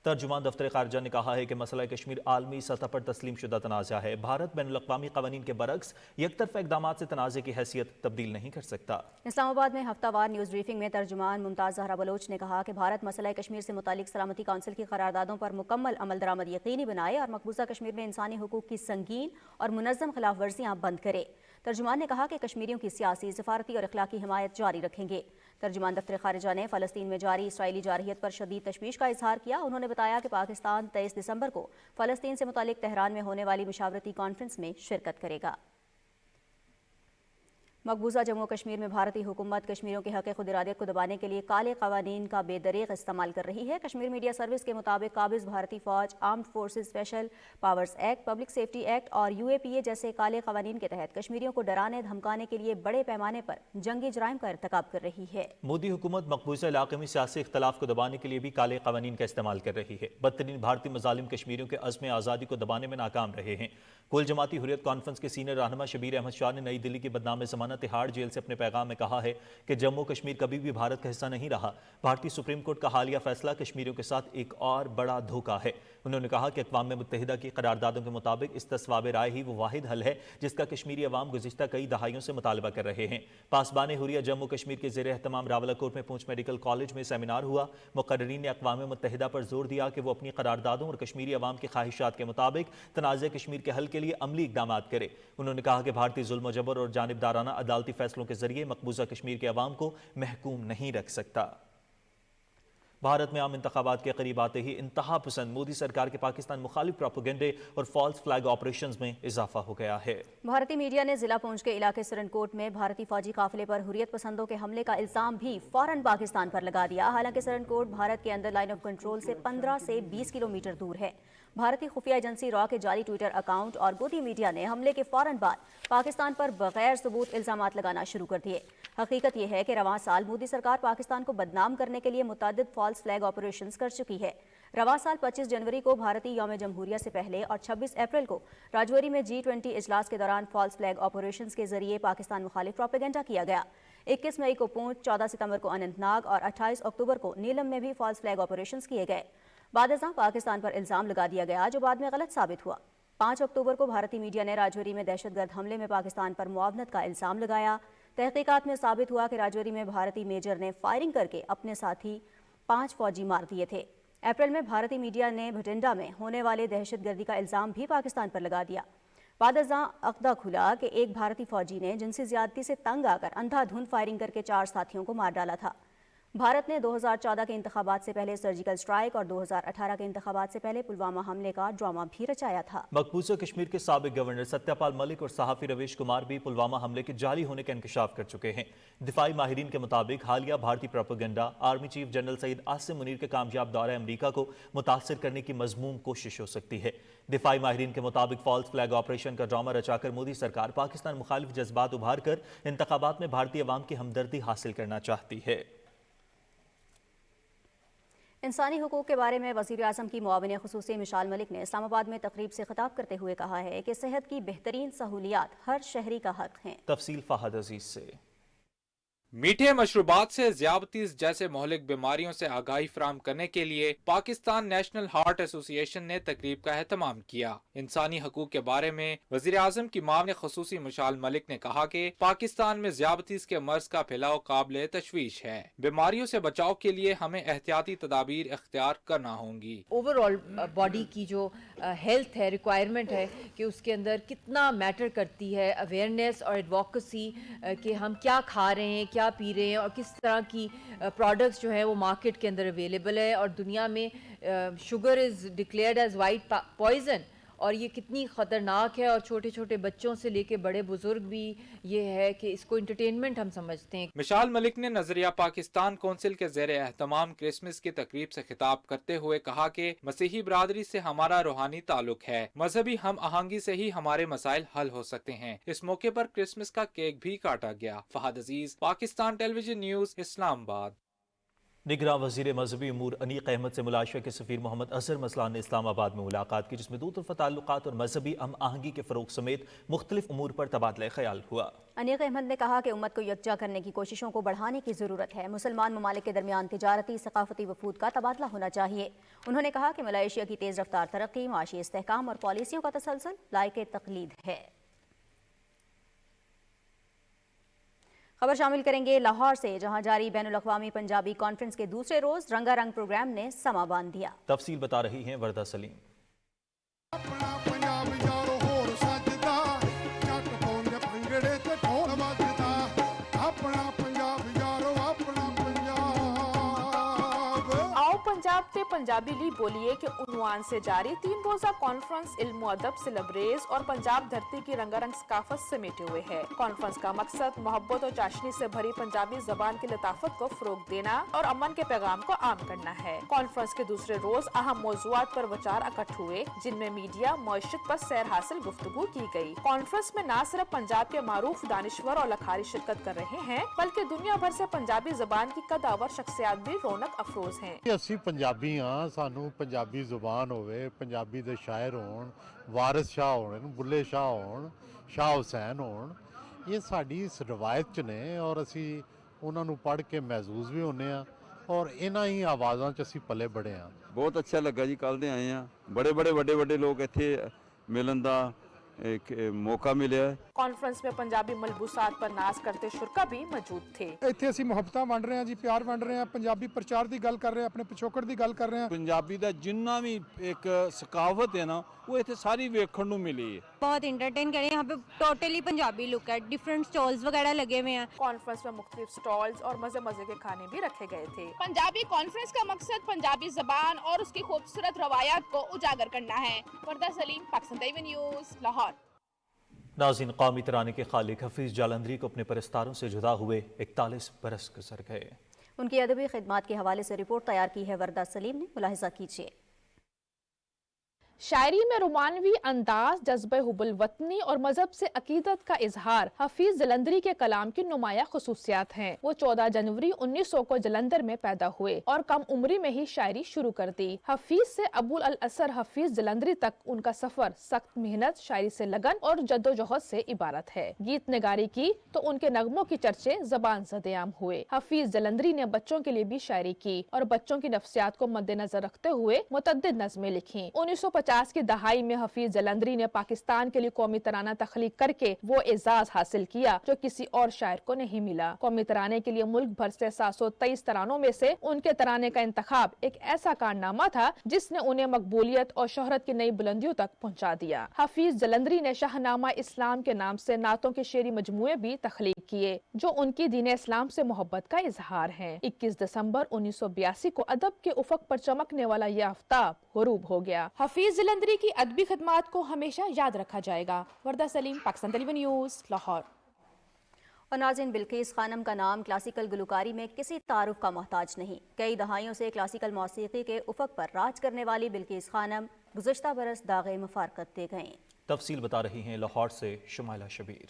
तर्जुमान दफ्तर खारजा ने कहा है कि मसला कश्मीर आलमी सतह पर तस्लीम शुदा तनाज़ा है। भारत बैनुल-अक़वामी क़वानीन के बरक्स यकतरफ़ा इक़दामात से तनाज़े की हैसियत तब्दील नहीं कर सकता। इस्लामाबाद में हफ्तावार न्यूज़ ब्रीफिंग में तर्जुमान मुमताज़ ज़हरा बलोच ने कहा कि भारत मसला कश्मीर से मुतालिक सलामती काउंसिल की करारदादों पर मुकम्मल अमल दरामद यकीनी बनाए और मकबूजा कश्मीर में इंसानी हुकूक की संगीन और मुनज़्ज़म खिलाफ वर्जियाँ बंद करे। तर्जुमान ने कहा कि कश्मीरियों की सियासी, सफारती और अखलाकी हिमायत जारी रखेंगे। तर्जुमान दफ्तर खारिजा ने फ़लस्तीन में जारी इसराइली जारहियत पर शदीद तशवीश का इजहार किया। उन्होंने बताया कि पाकिस्तान 23 दिसंबर को फ़लस्तीन से मुतालिक तेहरान में होने वाली मुशावरती कॉन्फ्रेंस में शिरकत करेगा। मकबूजा जम्मू कश्मीर में भारतीय हुकूमत कश्मीरियों के हक़ खुद इरादियत को दबाने के लिए काले क़वानीन का बेदरीग इस्तेमाल कर रही है। कश्मीर मीडिया सर्विस के मुताबिक काबिज़ भारतीय फ़ौज armed forces special powers act, public safety act और UAPA जैसे काले क़वानीन के तहत कश्मीरियों को डराने धमकाने के लिए बड़े पैमाने पर जंगी जराइम का इर्तिकाब कर रही है। मोदी हुकूमत मकबूजा इलाके में सियासी इख्तलाफ को दबाने के लिए भी काले क़वानीन का इस्तेमाल कर रही है। बदतरीन भारतीय मज़ालिम कश्मीरियों के अज़्म आज़ादी को दबाने में नाकाम रहे हैं। कुल जमाती हुर्रियत कॉन्फ्रेंस के सीनियर रहनुमा शबीर अहमद शाह ने नई दिल्ली की बदनाम ज़मानत तिहाड़ जेल से अपने पैगाम में कहा है कि जम्मू कश्मीर कभी भी भारत का हिस्सा नहीं रहा। भारतीय सुप्रीम कोर्ट का हालिया फैसला कश्मीरियों के साथ एक और बड़ा धोखा है। उन्होंने कहा कि अक़वाम मुत्तहिदा की करारदादों के मुताबिक इस तस्वाब राय ही वो वाहिद हल है जिसका कश्मीरी अवाम गुज़िश्ता कई दहाइयों से मुतालबा कर रहे हैं। पासबान हुर्रियत जम्मू कश्मीर के ज़ेर एहतमाम रावलाकोट में पूंछ मेडिकल कॉलेज में सेमिनार हुआ। मुक़र्रिरीन ने अक़वाम मुत्तहिदा पर जोर दिया कि वो अपनी करारदादों और कश्मीरी अवाम की ख्वाहिशात के मुताबिक तनाज़े कश्मीर के हल के लिए अमली इक़दाम करे। उन्होंने कहा कि भारतीय जुल्म जबर और जानिबदाराना अदालती फैसलों के जरिए मकबूजा कश्मीर के अवाम को महकूम नहीं रख सकता। भारत में आम इंतखाबात के करीब आते ही इंतहा पसंद मोदी सरकार के पाकिस्तान मुखालिफ प्रोपेगेंडे और फॉल्स फ्लैग ऑपरेशंस में इजाफा हो गया है। भारतीय मीडिया ने जिला पूंछ के इलाके सरनकोट में भारतीय फौजी काफिले पर हुर्रियत पसंदों के हमले का इल्जाम भी फौरन पाकिस्तान पर लगा दिया। हालांकि सरनकोट भारत के अंदर लाइन ऑफ कंट्रोल से 15 से 20 किलोमीटर दूर है। भारतीय खुफिया एजेंसी रॉ के जाली ट्विटर अकाउंट और गोदी मीडिया ने हमले के फौरन बाद पाकिस्तान पर बगैर सबूत इल्जामात लगाना शुरू कर दिए। हकीकत यह है कि रवां साल मोदी सरकार पाकिस्तान को बदनाम करने के लिए मुतअद्दिद फॉल्स फ्लैग ऑपरेशंस कर चुकी है। रवां साल 25 जनवरी को भारतीय यौम जमहूरिया से पहले और 26 अप्रैल को राजौरी में G20 इजलास के दौरान फॉल्स फ्लैग ऑपरेशंस के जरिए पाकिस्तान मुखालिफ प्रोपेगेंडा किया गया। 21 मई को पूंछ, 14 सितंबर को अनंतनाग और 28 अक्टूबर को नीलम में भी फॉल्स फ्लैग ऑपरेशंस किए गए। बादशाह पाकिस्तान पर इल्जाम लगा दिया गया जो बाद में गलत साबित हुआ। 5 अक्टूबर को भारतीय मीडिया ने राजौरी में दहशतगर्द हमले में पाकिस्तान पर मुआवनत का इल्जाम लगाया। तहकीकात में साबित हुआ कि राजौरी में भारतीय मेजर ने फायरिंग करके अपने साथी 5 फौजी मार दिए थे। अप्रैल में भारतीय मीडिया ने भटिंडा में होने वाले दहशतगर्दी का इल्जाम भी पाकिस्तान पर लगा दिया। बाद अज़ां अक़दा खुला कि एक भारतीय फौजी ने जिनसी ज्यादती से तंग आकर अंधाधुंध फायरिंग करके 4 साथियों को मार डाला था। भारत ने 2014 के इंतखाबात से पहले सर्जिकल स्ट्राइक और 2018 के इंतखाबात से पहले पुलवामा हमले का ड्रामा भी रचाया था। मकबूजा कश्मीर के साबिक गवर्नर सत्यपाल मलिक और सहाफ़ी रवीश कुमार भी पुलवामा हमले के जाली होने का इंकशाफ कर चुके हैं। दिफाई माहिरीन के मुताबिक हालिया भारतीय propaganda army chief general Syed Asim Munir के कामयाब दौरे अमरीका को मुतासर करने की मजमूम कोशिश हो सकती है। दिफाई माहिरीन के मुताबिक फॉल्स फ्लैग ऑपरेशन का ड्रामा रचाकर मोदी सरकार पाकिस्तान मुखालिफ जज्बात उभार कर इंतखाबात में भारतीय अवाम की हमदर्दी हासिल करना चाहती है। इंसानी हुकूक के बारे में वज़ीर आज़म की मुआविन ख़ुसूसी मिशाल मलिक ने इस्लामाबाद में तकरीब से खिताब करते हुए कहा है कि सेहत की बेहतरीन सहूलियात हर शहरी का हक हैं। तफसील फहद अजीज से। मीठे मशरूबात से ज़ियाबतीज़ जैसे मोहलिक बीमारियों से आगाही फराहम करने के लिए पाकिस्तान नेशनल हार्ट एसोसिएशन ने तकरीब का एहतमाम किया। इंसानी हकूक के बारे में वज़ीर आज़म की मुआविन ख़ुसूसी मिशाल मलिक ने कहा कि पाकिस्तान में ज़ियाबतीज़ के मर्ज का फैलाव काबिल तशवीश है। बीमारियों से बचाव के लिए हमें एहतियाती तदाबीर इख्तियार करना होंगी। ओवरऑल बॉडी की जो हेल्थ है, रिक्वायरमेंट है कि उसके अंदर कितना मैटर करती है अवेयरनेस और एडवोकेसी कि हम क्या खा रहे हैं, क्या पी रहे हैं और किस तरह की प्रोडक्ट्स जो है वो मार्केट के अंदर अवेलेबल है। और दुनिया में sugar is declared as white poison और ये कितनी ख़तरनाक है। और छोटे छोटे बच्चों से लेके बड़े बुजुर्ग भी ये है कि इसको इंटरटेनमेंट हम समझते हैं। मिशाल मलिक ने नजरिया पाकिस्तान कौंसिल के ज़ेरे एहतमाम क्रिसमस की तकरीब से खिताब करते हुए कहा कि मसीही बरादरी से हमारा रूहानी ताल्लुक है, मजहबी हम आहंगी से ही हमारे मसाइल हल हो सकते हैं। इस मौके पर क्रिसमस का केक भी काटा गया। फहद अजीज, पाकिस्तान टेलीविजन न्यूज़, इस्लामाबाद। निगरान वज़ीर मजहबी अमूर अनीक अहमद से मुलाशा के सफ़ीर मोहम्मद अजहर मसलान ने इस्लामाबाद में मुलाकात की, जिसमें दो तरफ़ा ताल्लुकात और मजहबी हम आहंगी के फ़रोग़ समेत मुख्तलिफ उमूर पर तबादला ख्याल हुआ। अनीक अहमद ने कहा कि उम्मत को यकजा करने की कोशिशों को बढ़ाने की ज़रूरत है। मुसलमान ममालिक के दरमियान तिजारती सकाफती वफूद का तबादला होना चाहिए। उन्होंने कहा कि मलेशिया की तेज़ रफ्तार तरक्की, माशी इस्तेहकाम और पॉलिसियों का तसलसल लायक तक़लीद है। खबर शामिल करेंगे लाहौर से, जहां जारी बैनुल-अक़वामी पंजाबी कॉन्फ्रेंस के दूसरे रोज रंगारंग प्रोग्राम ने समा बांध दिया। तफसील बता रही हैं वर्दा सलीम। पंजाब ते पंजाबी ली बोलिए के उन्वान से जारी 3 रोजा कॉन्फ्रेंस इल्म अदब से लबरेज और पंजाब धरती की रंगारंग सकाफत समेटे हुए है। कॉन्फ्रेंस का मकसद मोहब्बत और चाशनी से भरी पंजाबी जबान की लताफत को फरोग देना और अमन के पैगाम को आम करना है। कॉन्फ्रेंस के दूसरे रोज अहम मौज़ूआत पर विचार इकट्ठ हुए, जिनमें मीडिया मईशत पर सैर हासिल गुफ्तगू की गई। कॉन्फ्रेंस में न सिर्फ पंजाब के मारूफ दानिश्वर और लखारी शिरकत कर रहे हैं, बल्कि दुनिया भर से पंजाबी जबान की कदावर शख्सियात भी रौनक अफरोज हैं। ਅਸੀਂ ਪੰਜਾਬੀ ਹਾਂ, ਸਾਨੂੰ ਪੰਜਾਬੀ ਜ਼ੁਬਾਨ ਹੋਵੇ, ਪੰਜਾਬੀ ਦੇ ਸ਼ਾਇਰ ਹੋਣ, ਵਾਰਿਸ ਸ਼ਾਹ ਹੋਣ, ਬੁੱਲੇ ਸ਼ਾਹ ਹੋਣ, ਸ਼ਾਹ ਹੁਸੈਨ ਹੋਣ, ਇਹ ਸਾਡੀ ਇਸ ਰਵਾਇਤ 'ਚ ਨੇ ਔਰ ਅਸੀਂ ਉਹਨਾਂ ਨੂੰ ਪੜ੍ਹ ਕੇ ਮਹਿਜ਼ੂਜ਼ ਵੀ ਹੁੰਦੇ ਹਾਂ ਔਰ ਇਹਨਾਂ ਹੀ ਆਵਾਜ਼ਾਂ 'ਚ ਅਸੀਂ ਪਲੇ ਬੜੇ ਹਾਂ। ਬਹੁਤ ਅੱਛਾ ਲੱਗਾ ਜੀ, ਕੱਲ੍ਹ ਦੇ ਆਏ ਹਾਂ, ਬੜੇ ਵੱਡੇ ਲੋਕ ਇੱਥੇ ਮਿਲਣ ਦਾ एक मौका मिले। कॉन्फ्रेंस में पंजाबी मलबूसात पर नाज करते शुरका भी मौजूद थे। ਇੱਥੇ ਅਸੀਂ ਮੁਹੱਬਤਾਂ ਵੰਡ ਰਹੇ ਹਾਂ ਜੀ, ਪਿਆਰ ਵੰਡ ਰਹੇ ਹਾਂ, ਪੰਜਾਬੀ ਪ੍ਰਚਾਰ ਦੀ ਗੱਲ ਕਰ ਰਹੇ ਹਾਂ, ਆਪਣੇ ਪਿਛੋਕੜ ਦੀ ਗੱਲ ਕਰ ਰਹੇ ਹਾਂ। ਪੰਜਾਬੀ ਦਾ ਜਿੰਨਾ ਵੀ ਇੱਕ ਸਕਾਵਤ ਹੈ ਨਾ, वो ਇੱਥੇ ਸਾਰੀ ਵੇਖਣ ਨੂੰ ਮਿਲੀ है। बहुत इंटरटेन करे, यहाँ पे टोटली पंजाबी लुक है, डिफरेंट स्टॉल्स वगैरह लगे हुए हैं। कॉन्फ्रेंस में मुख्तलिफ स्टॉल्स और मजे के खाने भी रखे गए थे। पंजाबी कॉन्फ्रेंस का मकसद पंजाबी जबान और उसकी खूबसूरत रवायात को उजागर करना है। वर्दा सलीम, पाकिस्तान टेलीविजन न्यूज़, लाहौर। नाज़रीन, कौमी तराने के खालिक हफीज़ जालंधरी को अपने परस्तारों से जुदा हुए 41 बरस गुजर गए। उनकी अदबी खिदमात के हवाले से रिपोर्ट तैयार की है वर्दा सलीम ने, मुलाहिजा कीजिए। शायरी में रोमानवी अंदाज, जज्बे हुब्बुल वतनी और मजहब से अकीदत का इजहार हफीज जलंधरी के कलाम की नुमाया खुसूसियात हैं। वो 14 जनवरी 1900 को जलंधर में पैदा हुए और कम उम्री में ही शायरी शुरू कर दी। हफीज से अबुल अल असर हफीज जलंधरी तक उनका सफर सख्त मेहनत, शायरी से लगन और जद्दोजहद से इबारत है। गीत निगारी की तो उनके नगमों की चर्चे जबान ज़द-ए-आम हुए। हफीज जलंधरी ने बच्चों के लिए भी शायरी की और बच्चों की नफ्सियात को मद्देनजर रखते हुए मुतअद्दिद नज़में लिखी। 1925 1950 की दहाई में हफीज जलंधरी ने पाकिस्तान के लिए कौमी तराना तख्लीक करके वो एजाज हासिल किया जो किसी और शायर को नहीं मिला। कौमी तराने के लिए मुल्क भर से 723 तरानों में से उनके तराने का इंतखाब एक ऐसा कारनामा था जिसने उन्हें मकबूलियत और शोहरत की नई बुलंदियों तक पहुँचा दिया। हफीज जलंधरी ने शाहनामा इस्लाम के नाम से नातों के शेरी मजमूए भी तख्लीक किए जो उनकी दीन इस्लाम से मोहब्बत का इजहार है। 21 दिसंबर 1982 को अदब के उफक पर चमकने वाला ये आफ्ताब गुरूब हो गया। हफीज जलंधरी की अदबी खिदमात को हमेशा याद रखा जाएगा। वर्दा सलीम, पाकिस्तान टेलीविजन न्यूज़, लाहौर। और नाज़रीन, बिल्किस खानम का नाम क्लासिकल गुलकारी में किसी तारुफ का मोहताज नहीं। कई दहाइयों से क्लासिकल मौसीकी के उफक पर राज करने वाली बिल्किस खानम गुज़श्ता बरस दागे मुफारकत दे गईं। तफसील बता रही हैं लाहौर से शुमाइला शबीर।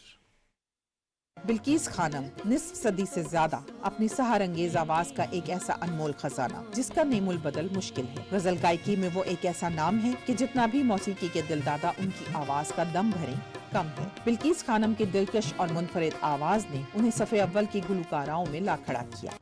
बिल्किस खानम निस्फ सदी से ज्यादा अपनी सहारंगेज आवाज का एक ऐसा अनमोल खजाना जिसका नेमुल बदल मुश्किल है। गजल गायकी में वो एक ऐसा नाम है कि जितना भी मौसीकी के दिलदादा उनकी आवाज का दम भरें कम है। बिल्किस खानम की दिलकश और मुनफरिद आवाज ने उन्हें सफ़े अव्वल की गुलकाराओं में ला खड़ा किया।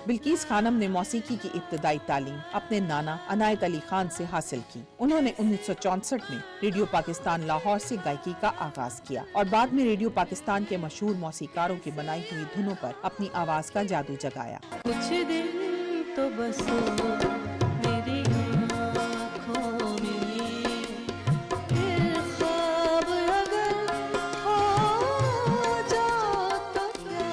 बिल्किस खानम ने मौसीकी की इब्तदाई तालीम अपने नाना अनायत अली खान से हासिल की। उन्होंने 1964 में रेडियो पाकिस्तान लाहौर से गायकी का आगाज किया और बाद में रेडियो पाकिस्तान के मशहूर मौसीकारों की बनाई हुई धुनों पर अपनी आवाज का जादू जगाया। कुछ दिन तो बस मेरी आँखों में, फिर ख्वाब अगर हो जाए तो क्या।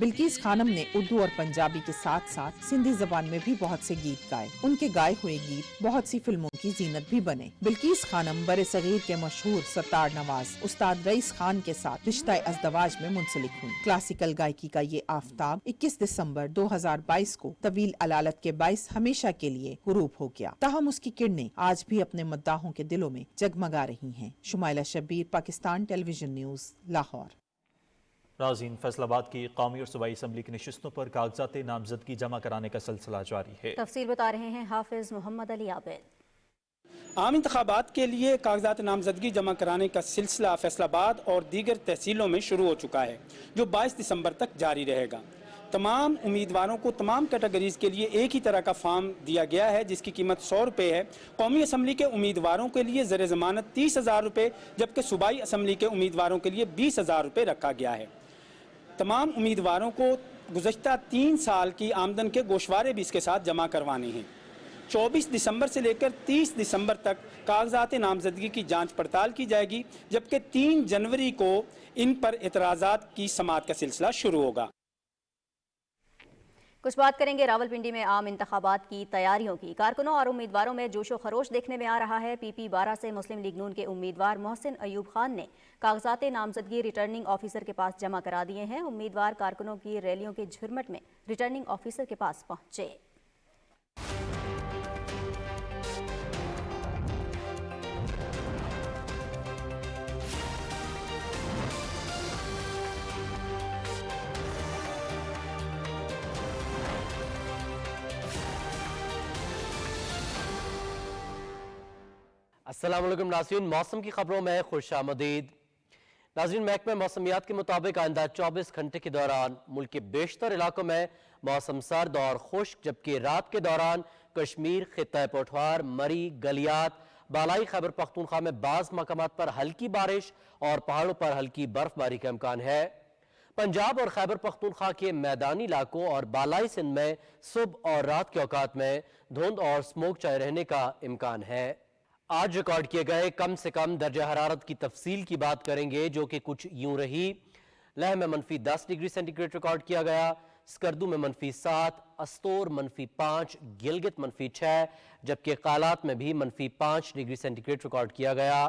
बिल्किस खानम ने उर्दू और पंजाबी के साथ साथ सिंधी जबान में भी बहुत से गीत गाए। उनके गाए हुए गीत बहुत सी फिल्मों की जीनत भी बने। बिल्किस खानम बरे सगीर के मशहूर सत्तार नवाज उस्ताद रईस खान के साथ रिश्ता अज़दवाज में मुंसलिक हुई। क्लासिकल गायकी का ये आफ्ताब 21 दिसंबर 2022 को तवील अलालत के बाइस हमेशा के लिए गुरूब हो गया। ताहम उसकी किरणें आज भी अपने मद्दाहों के दिलों में जगमगा रही हैं। Shumaila Shabbir, Pakistan television news, Lahore. नाज़रीन, फैसलाबाद की कौमी और सूबाई असम्बली की नशिस्तों पर कागजात नामजदगी जमा कराने का सिलसिला जारी है। तफसील बता रहे हैं हाफिज मोहम्मद अली आबिद। आम इंतखाबात के लिए कागजात नामजदगी जमा कराने का सिलसिला फैसलाबाद और दीगर तहसीलों में शुरू हो चुका है जो 22 दिसंबर तक जारी रहेगा। तमाम उम्मीदवारों को तमाम कैटेगरीज के लिए एक ही तरह का फॉर्म दिया गया है जिसकी कीमत 100 रुपये है। कौमी असम्बली के उम्मीदवारों के लिए ज़र ज़मानत 30,000 रुपये जबकि सूबाई असम्बली के उम्मीदवारों के लिए 20,000 रुपये रखा गया है। तमाम उम्मीदवारों को गुज़श्ता 3 साल की आमदन के गोशवारे भी इसके साथ जमा करवाने हैं। 24 दिसंबर से लेकर 30 दिसंबर तक कागजात नामजदगी की जांच पड़ताल की जाएगी जबकि 3 जनवरी को इन पर एतराज़ात की समाअत का सिलसिला शुरू होगा। कुछ बात करेंगे रावलपिंडी में आम इंतखाबात की तैयारियों की। कारकुनों और उम्मीदवारों में जोशो खरोश देखने में आ रहा है। PP 12 से मुस्लिम लीग नून के उम्मीदवार मोहसिन अयूब खान ने कागजात नामजदगी रिटर्निंग ऑफिसर के पास जमा करा दिए हैं। उम्मीदवार कारकुनों की रैलियों के झुरमट में रिटर्निंग ऑफिसर के पास पहुंचे। अस्सलाम वालेकुम नाज़रीन, मौसम की खबरों में खुशामदीद। नाज़रीन, महकमे मौसमियात के मुताबिक आइंदा 24 घंटे के दौरान मुल्क के बेशतर इलाकों में मौसम सर्द और खुश्क जबकि रात के दौरान कश्मीर, खित्ता पोठवार, मरी, गलियात, बालाई खैबर पख्तूनख्वा में बाज़ मकामात पर हल्की बारिश और पहाड़ों पर हल्की बर्फबारी का इम्कान है। पंजाब और खैबर पख्तूनख्वा के मैदानी इलाकों और बालाई सिंध में सुबह और रात के औकात में धुंध और स्मोक छाए रहने का इम्कान है। आज रिकॉर्ड किए गए कम से कम दर्जा हरारत की तफसील की बात करेंगे जो कि कुछ यूं रही। लह में -10 डिग्री सेंटीग्रेड रिकॉर्ड किया गया, स्कर्दू में -7, अस्तोर -5, गिलगित -6 जबकि कालात में भी -5 डिग्री सेंटीग्रेड रिकॉर्ड किया गया।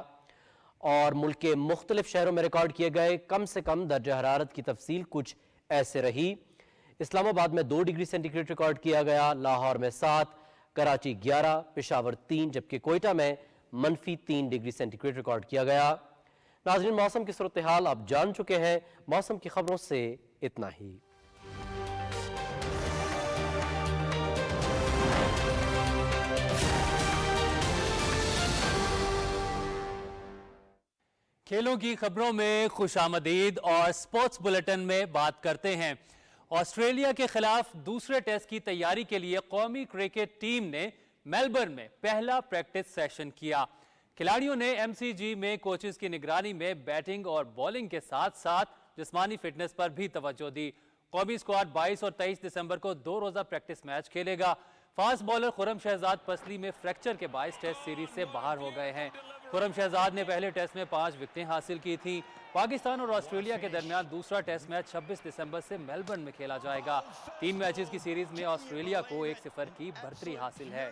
और मुल्क के मुख्तलिफ शहरों में रिकॉर्ड किए गए कम से कम दर्जा हरारत की तफसील कुछ ऐसे रही। इस्लामाबाद में 2 डिग्री सेंटीग्रेड रिकॉर्ड किया गया, लाहौर में 7, कराची 11, पेशावर 3 जबकि कोयटा में -3 डिग्री सेंटीग्रेड रिकॉर्ड किया गया। नाज़रीन, मौसम की सूरत हाल आप जान चुके हैं। मौसम की खबरों से इतना ही। खेलों की खबरों में खुशामदीद और स्पोर्ट्स बुलेटिन में बात करते हैं। ऑस्ट्रेलिया के खिलाफ दूसरे टेस्ट की तैयारी के लिए कौमी क्रिकेट टीम ने मेलबर्न में पहला प्रैक्टिस सेशन किया। खिलाड़ियों ने एमसीजी में कोचेस की निगरानी में बैटिंग और बॉलिंग के साथ साथ जिस्मानी फिटनेस पर भी तवज्जो दी। कौमी स्क्वाड 22 और 23 दिसंबर को 2 रोजा प्रैक्टिस मैच खेलेगा। फास्ट बॉलर खुरम शहजाद पसली में फ्रैक्चर के बायस टेस्ट सीरीज से बाहर हो गए हैं। खुरम शहजाद ने पहले टेस्ट में 5 विकेटें हासिल की थी। पाकिस्तान और ऑस्ट्रेलिया के दरमियान दूसरा टेस्ट मैच 26 दिसंबर से मेलबर्न में खेला जाएगा। 3 मैचेस की सीरीज में ऑस्ट्रेलिया को 1-0 की बढ़तरी हासिल है।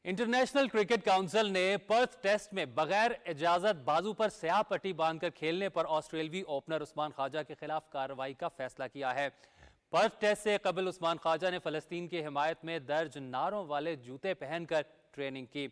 इंटरनेशनल क्रिकेट काउंसिल ने पर्थ टेस्ट में बगैर इजाजत बाजू पर स्याह पट्टी बांधकर खेलने पर ऑस्ट्रेलवी ओपनर उस्मान ख्वाजा के खिलाफ कार्रवाई का फैसला किया है। पर्थ टेस्ट से कबल उस्मान ख्वाजा ने फलस्तीन की हिमायत में दर्ज नारों वाले जूते पहनकर ट्रेनिंग की,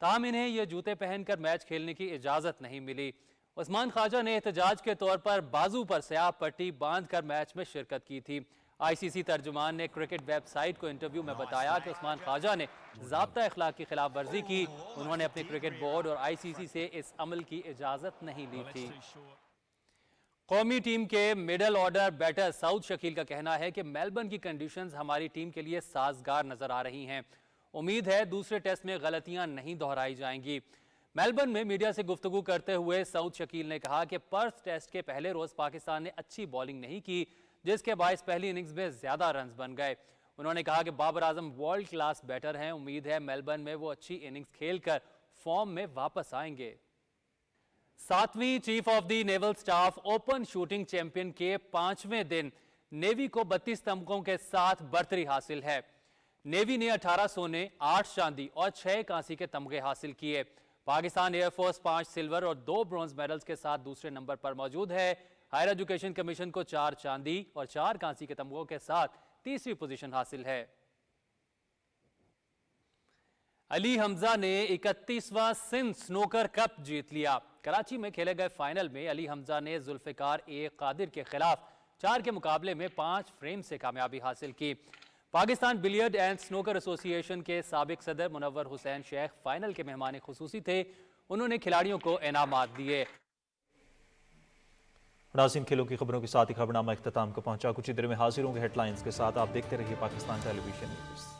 ताहम इन्हें ये जूते पहनकर मैच खेलने की इजाजत नहीं मिली। उस्मान ख्वाजा ने एहतजाज के तौर पर बाजू पर स्याह पट्टी बांधकर मैच में शिरकत की थी। आईसीसी तर्जुमान ने क्रिकेट वेबसाइट को इंटरव्यू में बताया कि उस्मान ख्वाजा ने ज़ाब्ता अखलाक की खिलाफ वर्जी की। उन्होंने अपने क्रिकेट बोर्ड और आईसीसी से इस अमल की इजाजत नहीं ली थी। कौमी टीम के middle order batter Saud Shakeel का कहना है कि मेलबर्न की कंडीशंस हमारी टीम के लिए साजगार नजर आ रही हैं। उम्मीद है दूसरे टेस्ट में गलतियां नहीं दोहराई जाएंगी। मेलबर्न में मीडिया से गुफ्तगू करते हुए सऊद शकील ने कहा कि पर्थ टेस्ट के पहले रोज पाकिस्तान ने अच्छी बॉलिंग नहीं की, जिसके बायस पहली इनिंग्स में ज्यादा रन्स बन गए। उन्होंने कहा कि Babar Azam world class batter हैं। उम्मीद है मेलबर्न में वो अच्छी इनिंग्स खेलकर फॉर्म में वापस आएंगे। 7वीं chief of the naval staff open shooting champion के 5वें दिन नेवी को 32 तमगों के साथ बढ़तरी हासिल है। नेवी ने 18 सोने, 8 चांदी और 6 कांसी के तमगे हासिल किए। पाकिस्तान एयरफोर्स 5 सिल्वर और 2 ब्रॉन्ज मेडल्स के साथ दूसरे नंबर पर मौजूद है। हायर एजुकेशन कमीशन को 4 चांदी और 4 कांसी के तमगों के साथ तीसरी पोजीशन हासिल है। अली हमजा ने 31वां सिंध स्नूकर कप जीत लिया। कराची में खेले गए फाइनल में अली हमजा ने जुल्फिकार ए कादिर के खिलाफ 4 के मुकाबले में 5 फ्रेम से कामयाबी हासिल की। Pakistan billiard and snooker association के साबिक सदर मुनव्वर हुसैन शेख फाइनल के मेहमान खुसूसी थे। उन्होंने खिलाड़ियों को इनामात दिए। नाज़रीन, खेलों की खबरों के साथ ही खबरनामा इख्तिताम को पहुंचा। कुछ ही देर में हाजिर होंगे हेडलाइंस के साथ। आप देखते रहिए पाकिस्तान टेलीविजन न्यूज़।